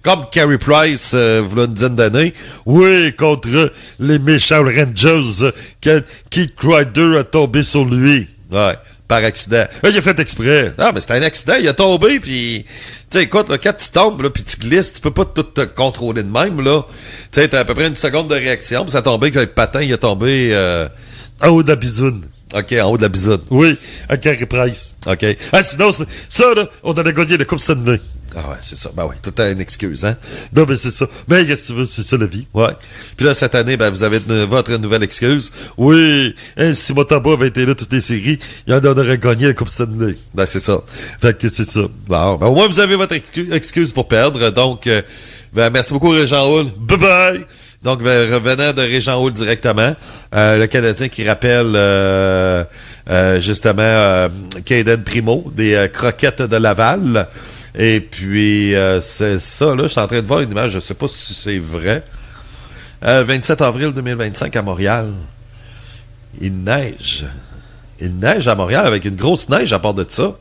Comme Carey Price, voilà une dizaine d'années. Oui, contre les méchants Rangers, quand Keith Kreider a tombé sur lui. Ouais. Par accident. Il a fait exprès. Ah, mais c'était un accident, il a tombé, puis... Tu sais, écoute, là, quand tu tombes, là, puis tu glisses, tu peux pas tout te contrôler de même, là. Tu sais, t'as à peu près une seconde de réaction, puis ça a tombé, que le patin, il a tombé... En haut de la bisoune. OK, en haut de la bisoune. Oui, à Carey Price. OK. Ah, sinon, ça, là, on allait gagné la Coupe Stanley. Ah ouais, c'est ça. Ben ouais, tout a une excuse, hein? Non, mais c'est ça. Mais qu'est-ce que tu veux, c'est ça la vie. Ouais. Puis là, cette année, ben, vous avez votre nouvelle excuse. Oui. Hein, si Montembeau avait été là toutes les séries, il en aurait gagné la Coupe Stanley. Ben, c'est ça. Fait que c'est ça. Bon. Ben, au moins, vous avez votre excuse pour perdre. Donc, ben, merci beaucoup, Régent Hull. Bye bye! Donc, revenant de Régent Hull directement, le Canadien qui rappelle, justement, Caden Primo, des Croquettes de Laval. Et puis, c'est ça, là, je suis en train de voir une image, je sais pas si c'est vrai. 27 avril 2025 à Montréal. Il neige. Il neige à Montréal avec une grosse neige à part de ça.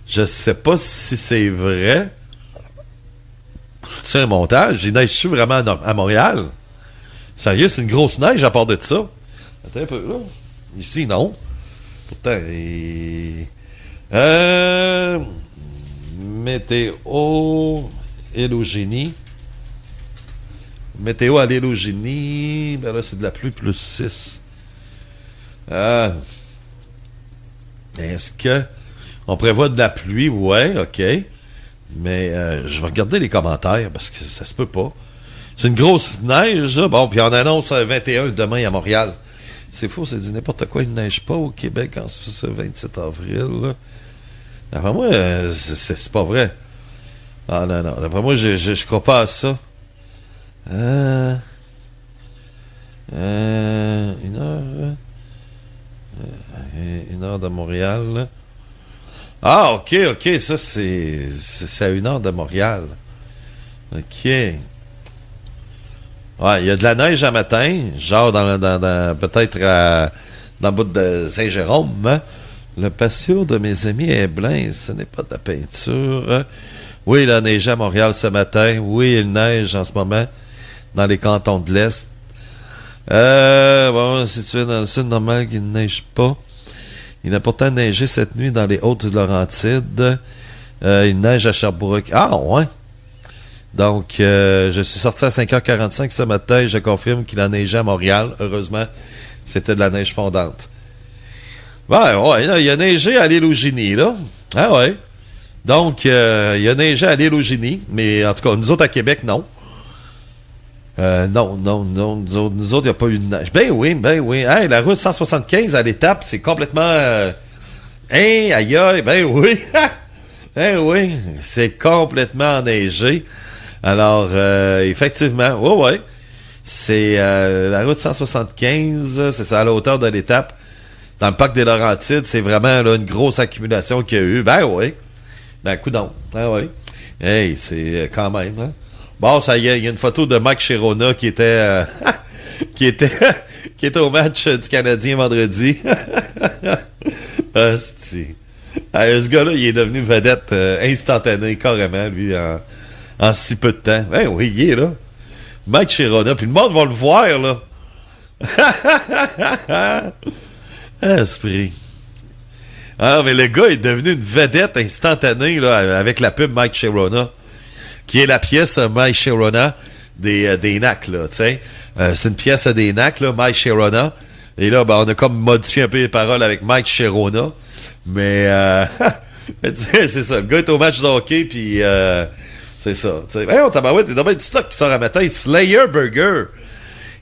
Je sais pas si c'est vrai. C'est un montage. Il neige-tu vraiment à Montréal? Sérieux, c'est une grosse neige à part de ça. Attends un peu, là. Ici, non. Pourtant, météo Hélogénie. Météo à l'Hélogénie. Ben là, c'est de la pluie plus 6. Est-ce que on prévoit de la pluie? Ouais, OK. Mais je vais regarder les commentaires parce que ça se peut pas. C'est une grosse neige, là. Bon, puis on annonce 21 demain à Montréal. C'est faux, c'est du n'importe quoi. Il ne neige pas au Québec en ce 27 avril, là. D'après moi, c'est pas vrai. Ah non. D'après moi, je crois pas à ça. Une heure de Montréal. Là. Ah, OK. Ça, c'est à 1 heure de Montréal. OK. Ouais, il y a de la neige à matin, genre dans peut-être dans le bout de Saint-Jérôme. Hein? Le patio de mes amis est blanc, ce n'est pas de la peinture. Oui, il a neigé à Montréal ce matin. Oui, il neige en ce moment dans les cantons de l'Est. Bon, situé dans le sud, normal qu'il ne neige pas. Il a pourtant neigé cette nuit dans les Hautes-Laurentides. Il neige à Sherbrooke. Ah, ouais. Donc, je suis sorti à 5h45 ce matin et je confirme qu'il a neigé à Montréal. Heureusement, c'était de la neige fondante. Ouais, il a neigé à l'île aux Génies, là. Ah ouais. Donc, il a neigé à l'île aux Génies, mais en tout cas, nous autres à Québec, non. Non, nous autres, il n'y a pas eu de neige. Ben oui. Hey, la route 175 à l'étape, c'est complètement... aïe, ben oui. Ben oui, c'est complètement enneigé. Alors, effectivement, ouais. C'est la route 175, c'est ça, à la hauteur de l'étape. Dans le parc des Laurentides, c'est vraiment là, une grosse accumulation qu'il y a eu. Ben oui. Ben, coudonc. Ben oui. Hey, c'est quand même, hein. Bon, ça y est, il y a une photo de Mike Chirona qui était qui était au match du Canadien vendredi. Hostie. Ce gars-là, il est devenu vedette instantanée, carrément, lui, en si peu de temps. Ben oui, il est là. Mike Sharona, puis le monde va le voir, là. Esprit. Ah, mais le gars est devenu une vedette instantanée, là, avec la pub Mike Sharona, qui est la pièce Mike Sharona des NAC, là, tu sais. C'est une pièce des NAC, là, Mike Sharona. Et là, ben, on a comme modifié un peu les paroles avec Mike Sharona. Mais, tu sais, c'est ça. Le gars est au match de hockey, puis c'est ça. Tu sais, on tabarouette, il y a du stock qui sort à matin. Slayer Burger.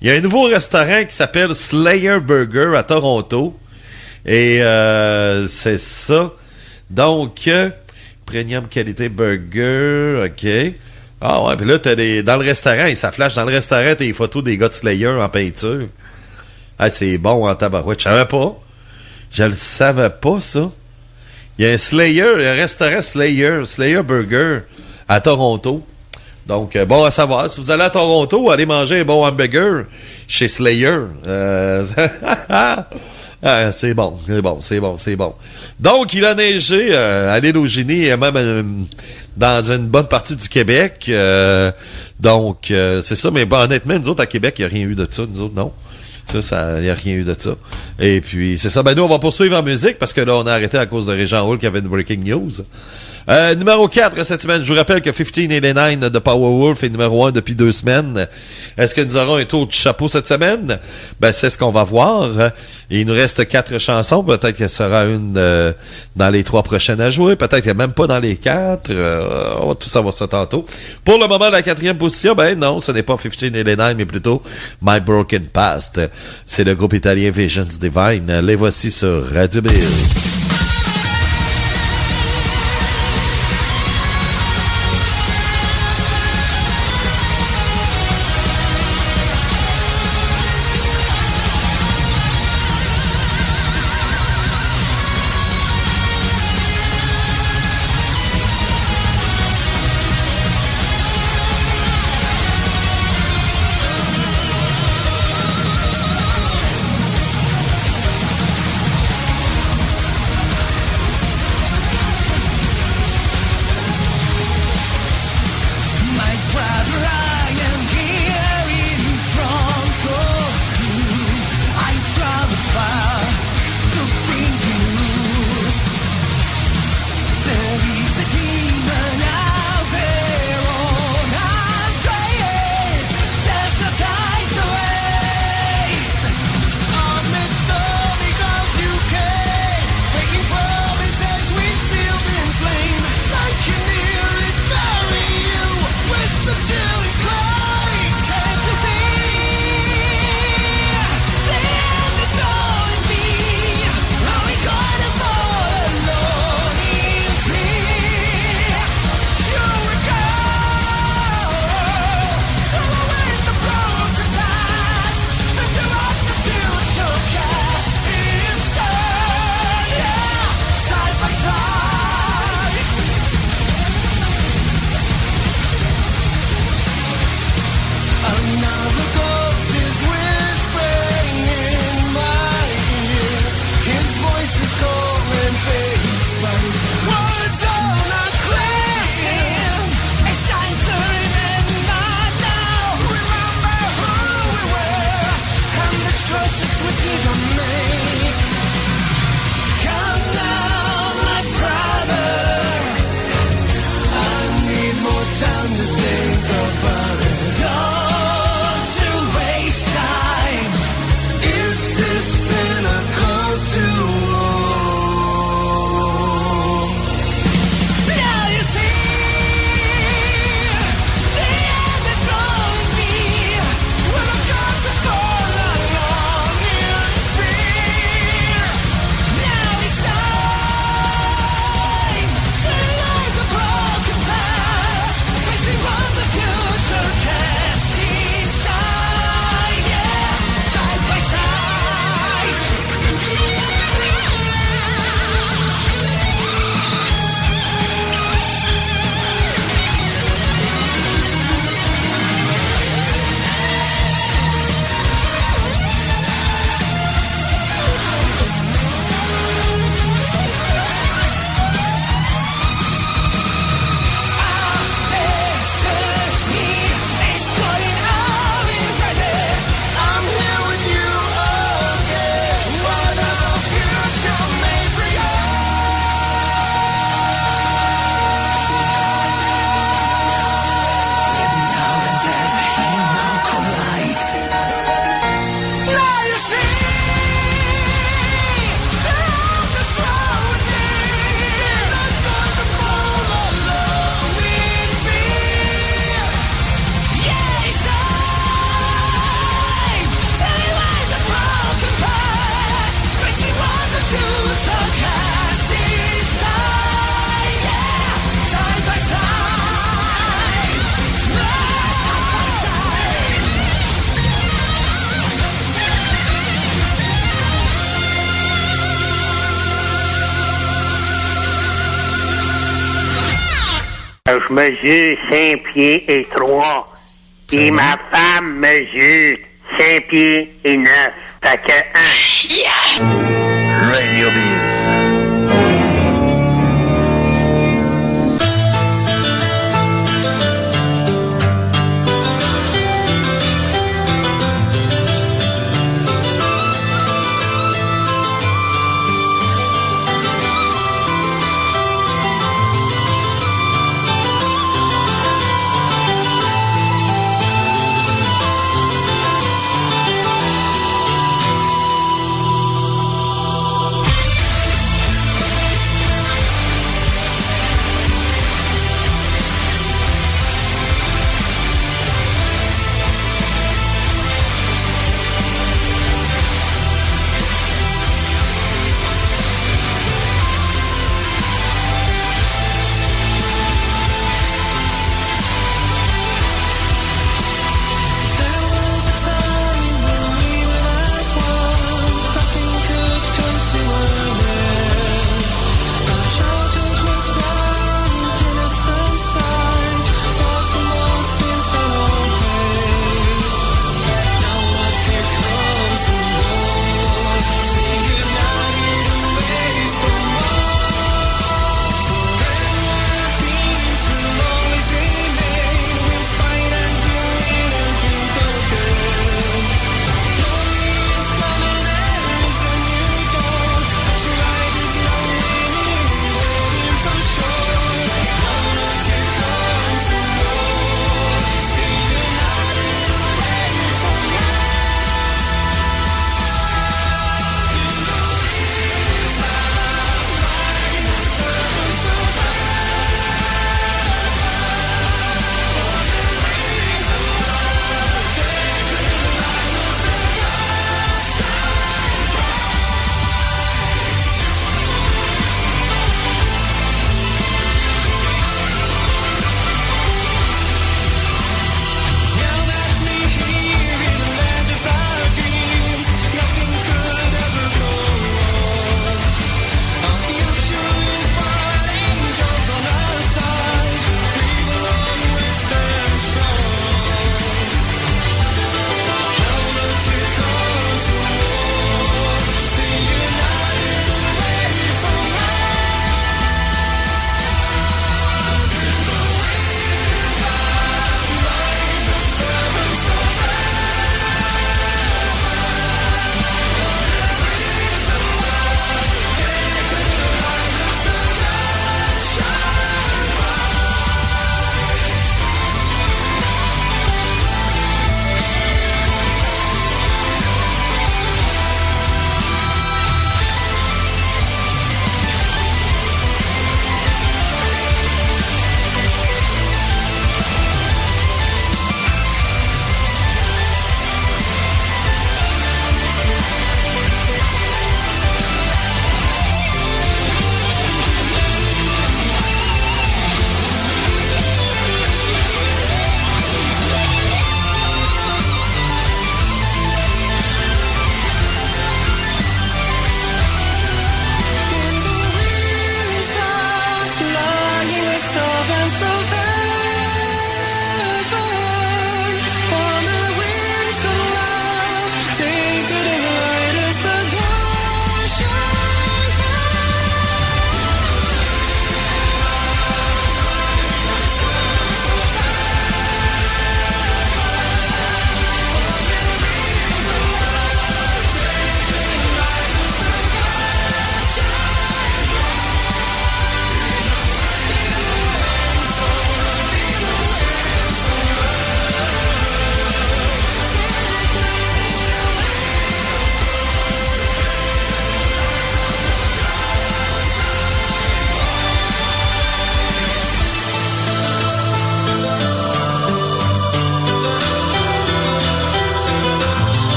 Il y a un nouveau restaurant qui s'appelle Slayer Burger à Toronto. Et c'est ça. Donc, premium qualité burger, OK. Ah ouais, puis là, t'as dans le restaurant, et ça flash dans le restaurant, t'as des photos des gars de Slayer en peinture. Ah, c'est bon en tabarouette. Je savais pas. Je le savais pas, ça. Il y a un restaurant Slayer Burger à Toronto. Donc, bon à savoir. Si vous allez à Toronto, allez manger un bon hamburger chez Slayer. C'est bon. Donc, il a neigé à l'île au Génie et même dans une bonne partie du Québec. Donc, c'est ça. Mais bon, honnêtement, nous autres, à Québec, il n'y a rien eu de ça. Nous autres, non. Ça, il n'y a rien eu de ça. Et puis, c'est ça. Ben, nous, on va poursuivre en musique parce que là, on a arrêté à cause de Régent Hall qui avait une breaking news. Numéro 4 cette semaine, je vous rappelle que 1589 de Powerwolf est numéro 1 depuis 2 semaines. Est-ce que nous aurons un tour de chapeau cette semaine? Ben, c'est ce qu'on va voir. Il nous reste 4 chansons. Peut-être qu'il y sera une dans les 3 prochaines à jouer. Peut-être qu'il n'y a même pas dans les 4. On va tout savoir ça tantôt. Pour le moment, la 4e position, ben non, ce n'est pas 1589, mais plutôt My Broken Past. C'est le groupe italien Visions Divine. Les voici sur Radio Biz. Je mesure 5 pieds et 3. Et ma femme mesure 5 pieds et 9. Fait que 1. Radio Biz.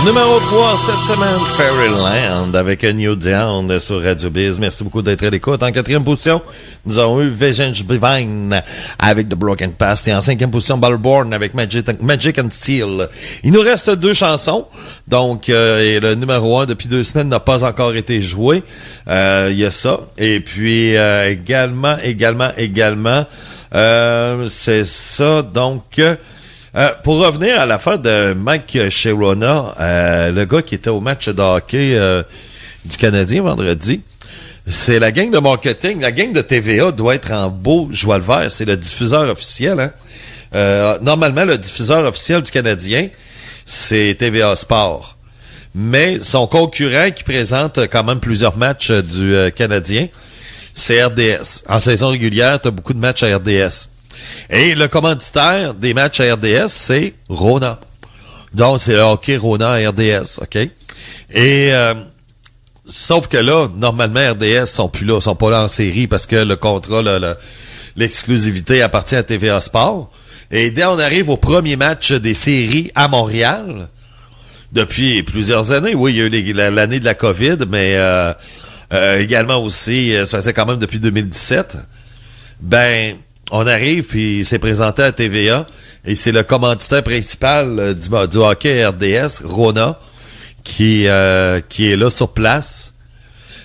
Numéro 3 cette semaine, Fairyland avec A New Down sur Radio Biz. Merci beaucoup d'être à l'écoute. En 4e position, nous avons eu Vengeance Divine avec The Broken Past. Et en 5e position, Battleborn avec Magic and Steel. Il nous reste 2 chansons. Donc, et le numéro 1 depuis 2 semaines n'a pas encore été joué. Il y a ça. Et puis, également, c'est ça. Donc, pour revenir à l'affaire de Mike Sherona, le gars qui était au match de hockey du Canadien vendredi, c'est la gang de marketing, la gang de TVA doit être en beau joie le vert, c'est le diffuseur officiel. Hein? Normalement, le diffuseur officiel du Canadien, c'est TVA Sport. Mais son concurrent qui présente quand même plusieurs matchs du Canadien, c'est RDS. En saison régulière, tu as beaucoup de matchs à RDS. Et le commanditaire des matchs à RDS, c'est Rona. Donc, c'est le hockey Rona à RDS, OK? Et, sauf que là, normalement, RDS sont plus là, sont pas là en série parce que le contrat, l'exclusivité appartient à TVA Sport. Et dès on arrive au premier match des séries à Montréal, depuis plusieurs années, oui, il y a eu l'année de la COVID, mais également aussi, ça faisait quand même depuis 2017, ben... On arrive, puis c'est présenté à TVA, et c'est le commanditaire principal du hockey RDS, Rona, qui est là sur place.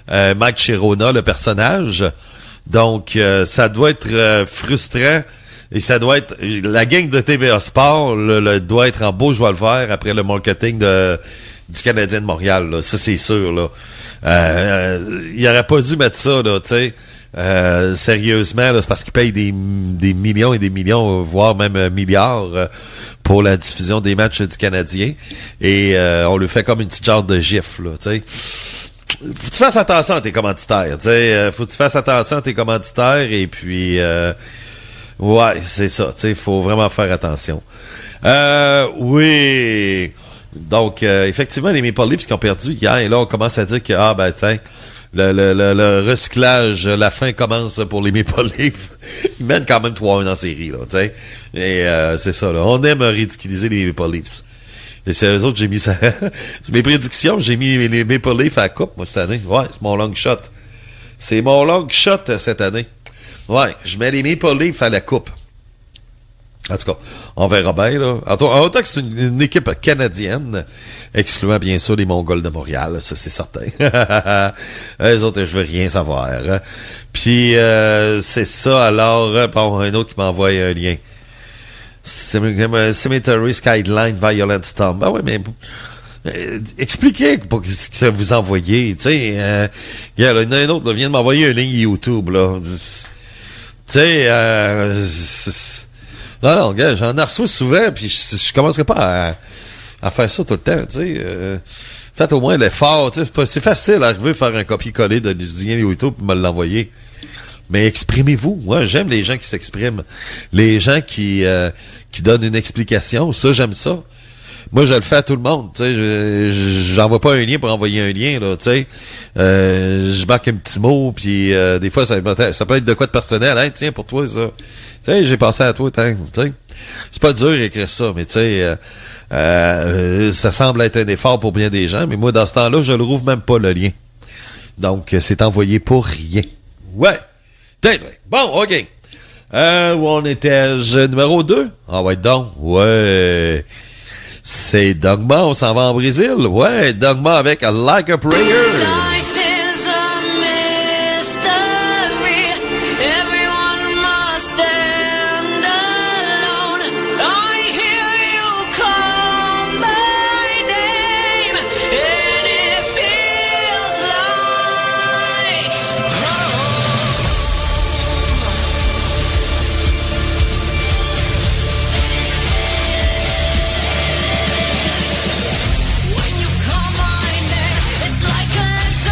Mike Sherona, le personnage. Donc, ça doit être frustrant, et ça doit être... La gang de TVA Sport doit être en beau joie le vert après le marketing du Canadien de Montréal. Là. Ça, c'est sûr. Là. Il aurait pas dû mettre ça, là, tu sais. Sérieusement, là, c'est parce qu'ils payent des millions et des millions, voire même milliards pour la diffusion des matchs du Canadien. Et on le fait comme une petite genre de gifle, là, tu sais. Faut que tu fasses attention à tes commanditaires, tu sais. Faut que tu fasses attention à tes commanditaires et puis ouais, c'est ça, tu sais, faut vraiment faire attention. Oui. Donc, effectivement, les Maple Leafs qui ont perdu hier, et là, on commence à dire que, tiens, le recyclage, la fin commence pour les Maple Leafs. Ils mènent quand même 3-1 en série, là, tu sais. Et c'est ça, là. On aime ridiculiser les Maple Leafs. Et c'est eux autres, j'ai mis ça. C'est mes prédictions, j'ai mis les Maple Leafs à la coupe, moi, cette année. Ouais, c'est mon long shot. C'est mon long shot cette année. Ouais, je mets les Maple Leafs à la coupe. En tout cas, on verra bien, là. En autant que c'est une équipe canadienne, excluant bien sûr les Mongols de Montréal, ça c'est certain. Les autres, je veux rien savoir. Hein. Puis, c'est ça, alors, bon, un autre qui m'envoie un lien. Cemetery Skyline Violent Storm. Ben oui, mais... expliquez pour ce que vous envoyez, tu sais. Il y en a un autre, là, vient de m'envoyer un lien YouTube, là. Tu sais, non, gars, j'en ai reçu souvent, puis je commencerai pas à faire ça tout le temps, tu sais. Faites au moins l'effort, tu sais. C'est facile d'arriver à faire un copier-coller de lien YouTube et me l'envoyer. Mais exprimez-vous. Moi, j'aime les gens qui s'expriment. Les gens qui donnent une explication. Ça, j'aime ça. Moi, je le fais à tout le monde, tu sais. J'envoie pas un lien pour envoyer un lien, là, tu sais. Je marque un petit mot, puis des fois, ça peut être de quoi de personnel. Hein, tiens, pour toi, ça. Tu sais, j'ai pensé à toi, tu sais. C'est pas dur d'écrire ça, mais tu sais, ça semble être un effort pour bien des gens, mais moi, dans ce temps-là, je le rouvre même pas, le lien. Donc, c'est envoyé pour rien. Ouais. Bon, OK. Où on était-je? Numéro 2? Ah ouais, donc. Ouais. C'est Dogma, on s'en va en Brésil. Ouais, Dogma avec Like a Prayer. When you call my name, it's like a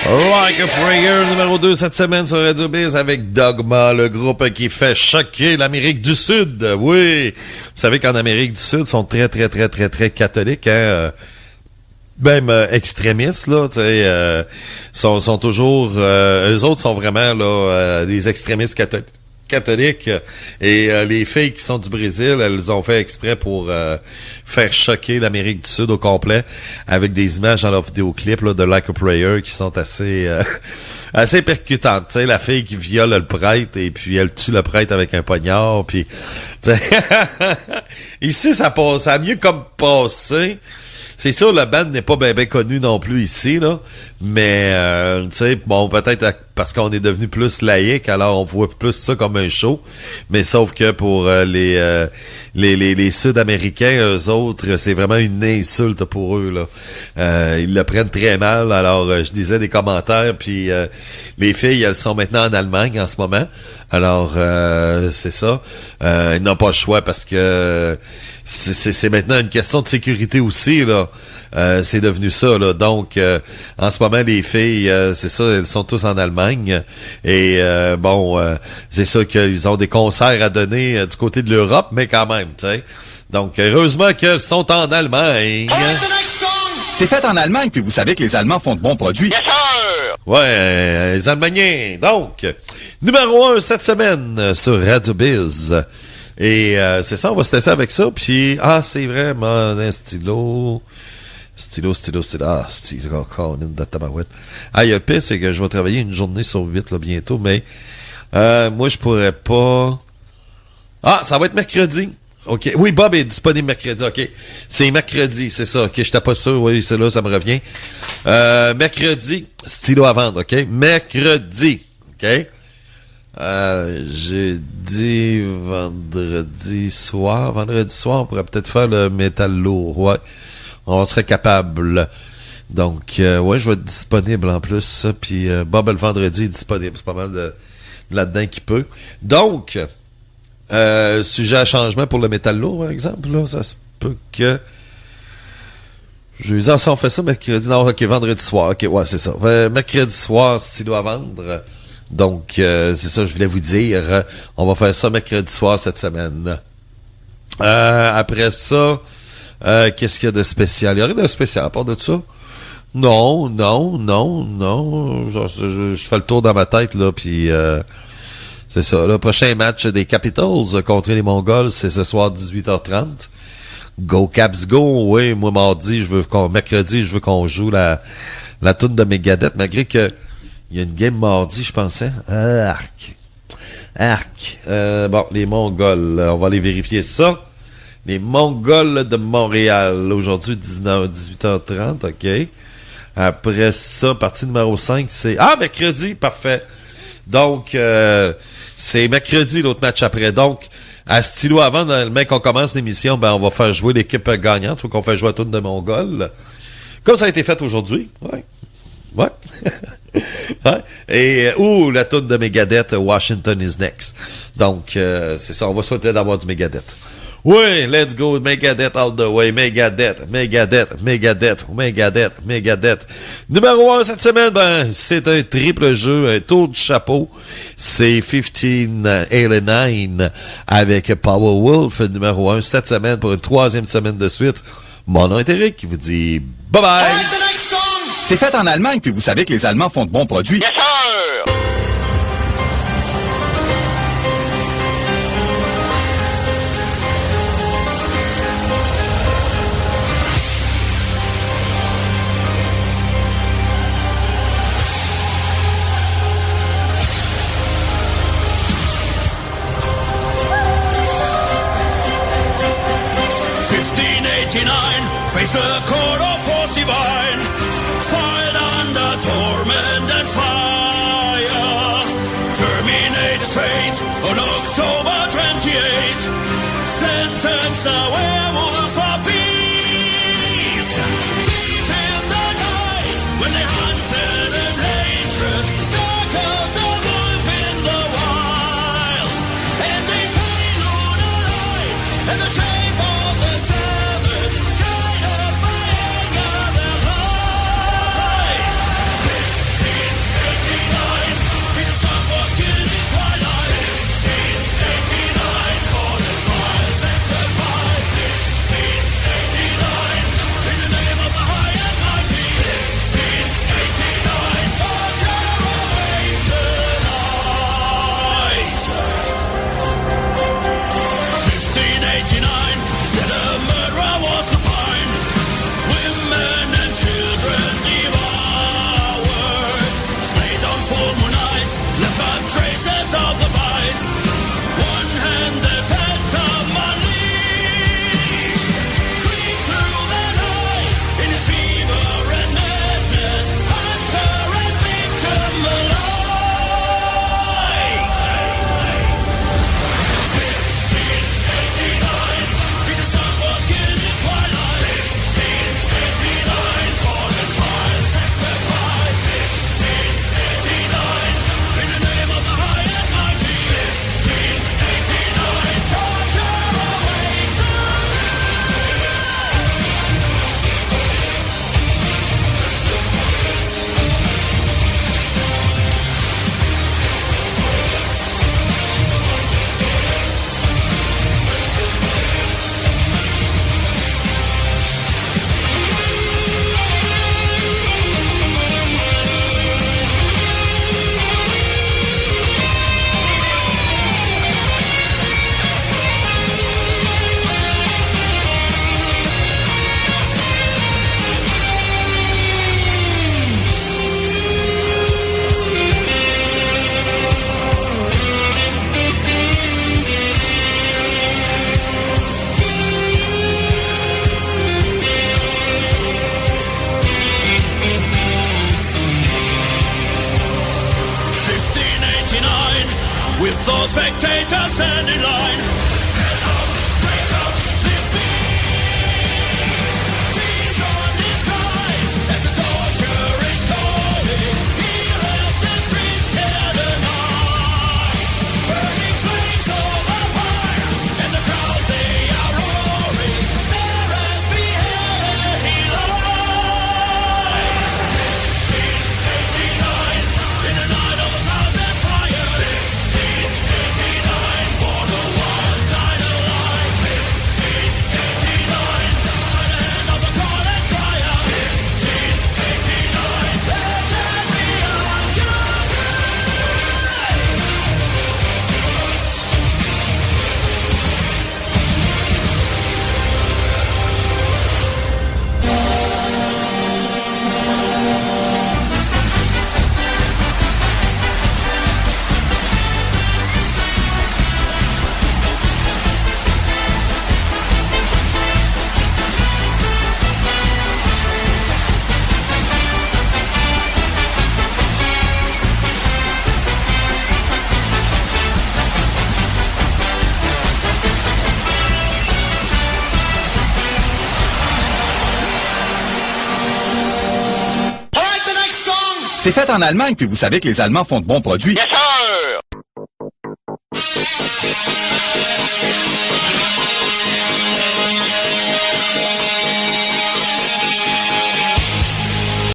Like a Prayer, numéro 2 cette semaine sur Radio Biz avec Dogma, le groupe qui fait choquer l'Amérique du Sud. Oui, vous savez qu'en Amérique du Sud, ils sont très catholiques, hein. Même extrémistes, là, tu sais, sont toujours... eux autres sont vraiment là des extrémistes catholiques. Et les filles qui sont du Brésil, elles ont fait exprès pour faire choquer l'Amérique du Sud au complet avec des images dans leur vidéoclip là, de Like a Prayer qui sont assez assez percutantes. Tu sais, la fille qui viole le prêtre et puis elle tue le prêtre avec un poignard. Puis ici, ça a mieux comme passé. C'est sûr, le band n'est pas bien connu non plus ici, là. Mais, tu sais, bon, peut-être parce qu'on est devenu plus laïque, alors on voit plus ça comme un show. Mais sauf que pour les Sud-Américains, eux autres, c'est vraiment une insulte pour eux, là. Ils le prennent très mal. Alors, je disais des commentaires, puis les filles, elles sont maintenant en Allemagne en ce moment. Alors, c'est ça. Ils n'ont pas le choix parce que c'est maintenant une question de sécurité aussi, là. C'est devenu ça, là. Donc, en ce moment, les filles, c'est ça, elles sont tous en Allemagne. Et bon, c'est ça qu'ils ont des concerts à donner du côté de l'Europe, mais quand même, tu sais. Donc, heureusement qu'elles sont en Allemagne. C'est fait en Allemagne, puis vous savez que les Allemands font de bons produits. Yes, sir! Ouais, les Allemandiens. Donc, numéro 1 cette semaine sur Radio Biz. Et c'est ça, on va se laisser avec ça. Puis, c'est vraiment un stylo. Stylo. Encore une de tabarouette. Le pire, c'est que je vais travailler une journée sur 8 là, bientôt, mais moi, je pourrais pas... ça va être mercredi. OK. Oui, Bob est disponible mercredi. OK. C'est mercredi, c'est ça. OK, j'étais pas sûr. Oui, c'est là, ça me revient. Mercredi, stylo à vendre. OK. Mercredi. OK. J'ai dit vendredi soir. Vendredi soir, on pourrait peut-être faire le métal lourd. Ouais. On serait capable. Donc, ouais, je vais être disponible en plus. Ça. Puis Bob, le vendredi, est disponible. C'est pas mal de là-dedans qui peut. Donc, sujet à changement pour le métal lourd, par exemple. Là, ça se peut que... Jeudi, on fait ça mercredi. Non, OK, vendredi soir. OK, ouais, c'est ça. Mercredi soir, stylo à vendre. Donc, c'est ça, je voulais vous dire. On va faire ça mercredi soir cette semaine. Après ça, qu'est-ce qu'il y a de spécial? Il y a rien de spécial à part de ça? Non. Je fais le tour dans ma tête, là, puis c'est ça. Le prochain match des Capitals contre les Mongols, c'est ce soir 18h30. Go Caps Go! Oui, moi, mercredi, je veux qu'on joue la toune de Megadeth, malgré que il y a une game mardi, je pensais. Arc. Bon, les Mongols, on va aller vérifier ça. Les Mongols de Montréal, aujourd'hui, 18h30, OK. Après ça, partie numéro 5, c'est... mercredi, parfait. Donc, c'est mercredi, l'autre match après. Donc, à stylo avant, le mec, on commence l'émission, on va faire jouer l'équipe gagnante, faut qu'on fasse jouer à tourne de Mongols. Comme ça a été fait aujourd'hui, ouais. Ouais. Et la toune de Megadeth, Washington is Next. Donc, c'est ça, on va souhaiter d'avoir du Megadeth. Oui, let's go, Megadeth all the way, Megadeth. Numéro 1 cette semaine, c'est un triple jeu, un tour du chapeau. C'est 1589 avec Powerwolf, numéro 1 cette semaine pour une 3e semaine de suite. Mon nom est Eric qui vous dit bye-bye. C'est fait en Allemagne, puis vous savez que les Allemands font de bons produits. Yes, sir! Face a court of force divine, filed under torment and fire. all spectators stand in line. Head up, break up this beast. Feast on the skies as the torture is calling. Hear as the streets tear the night. Burning flames of a fire, and the crowd they are roaring. Stare as beheaded he lies. 1589, in the night of 1,000 fires. 1589, for the one night alive. 1589, by the hand of the call and crier. 1589, legend beyond your C'est fait en Allemagne, puis vous savez que les Allemands font de bons produits. Yes, sir!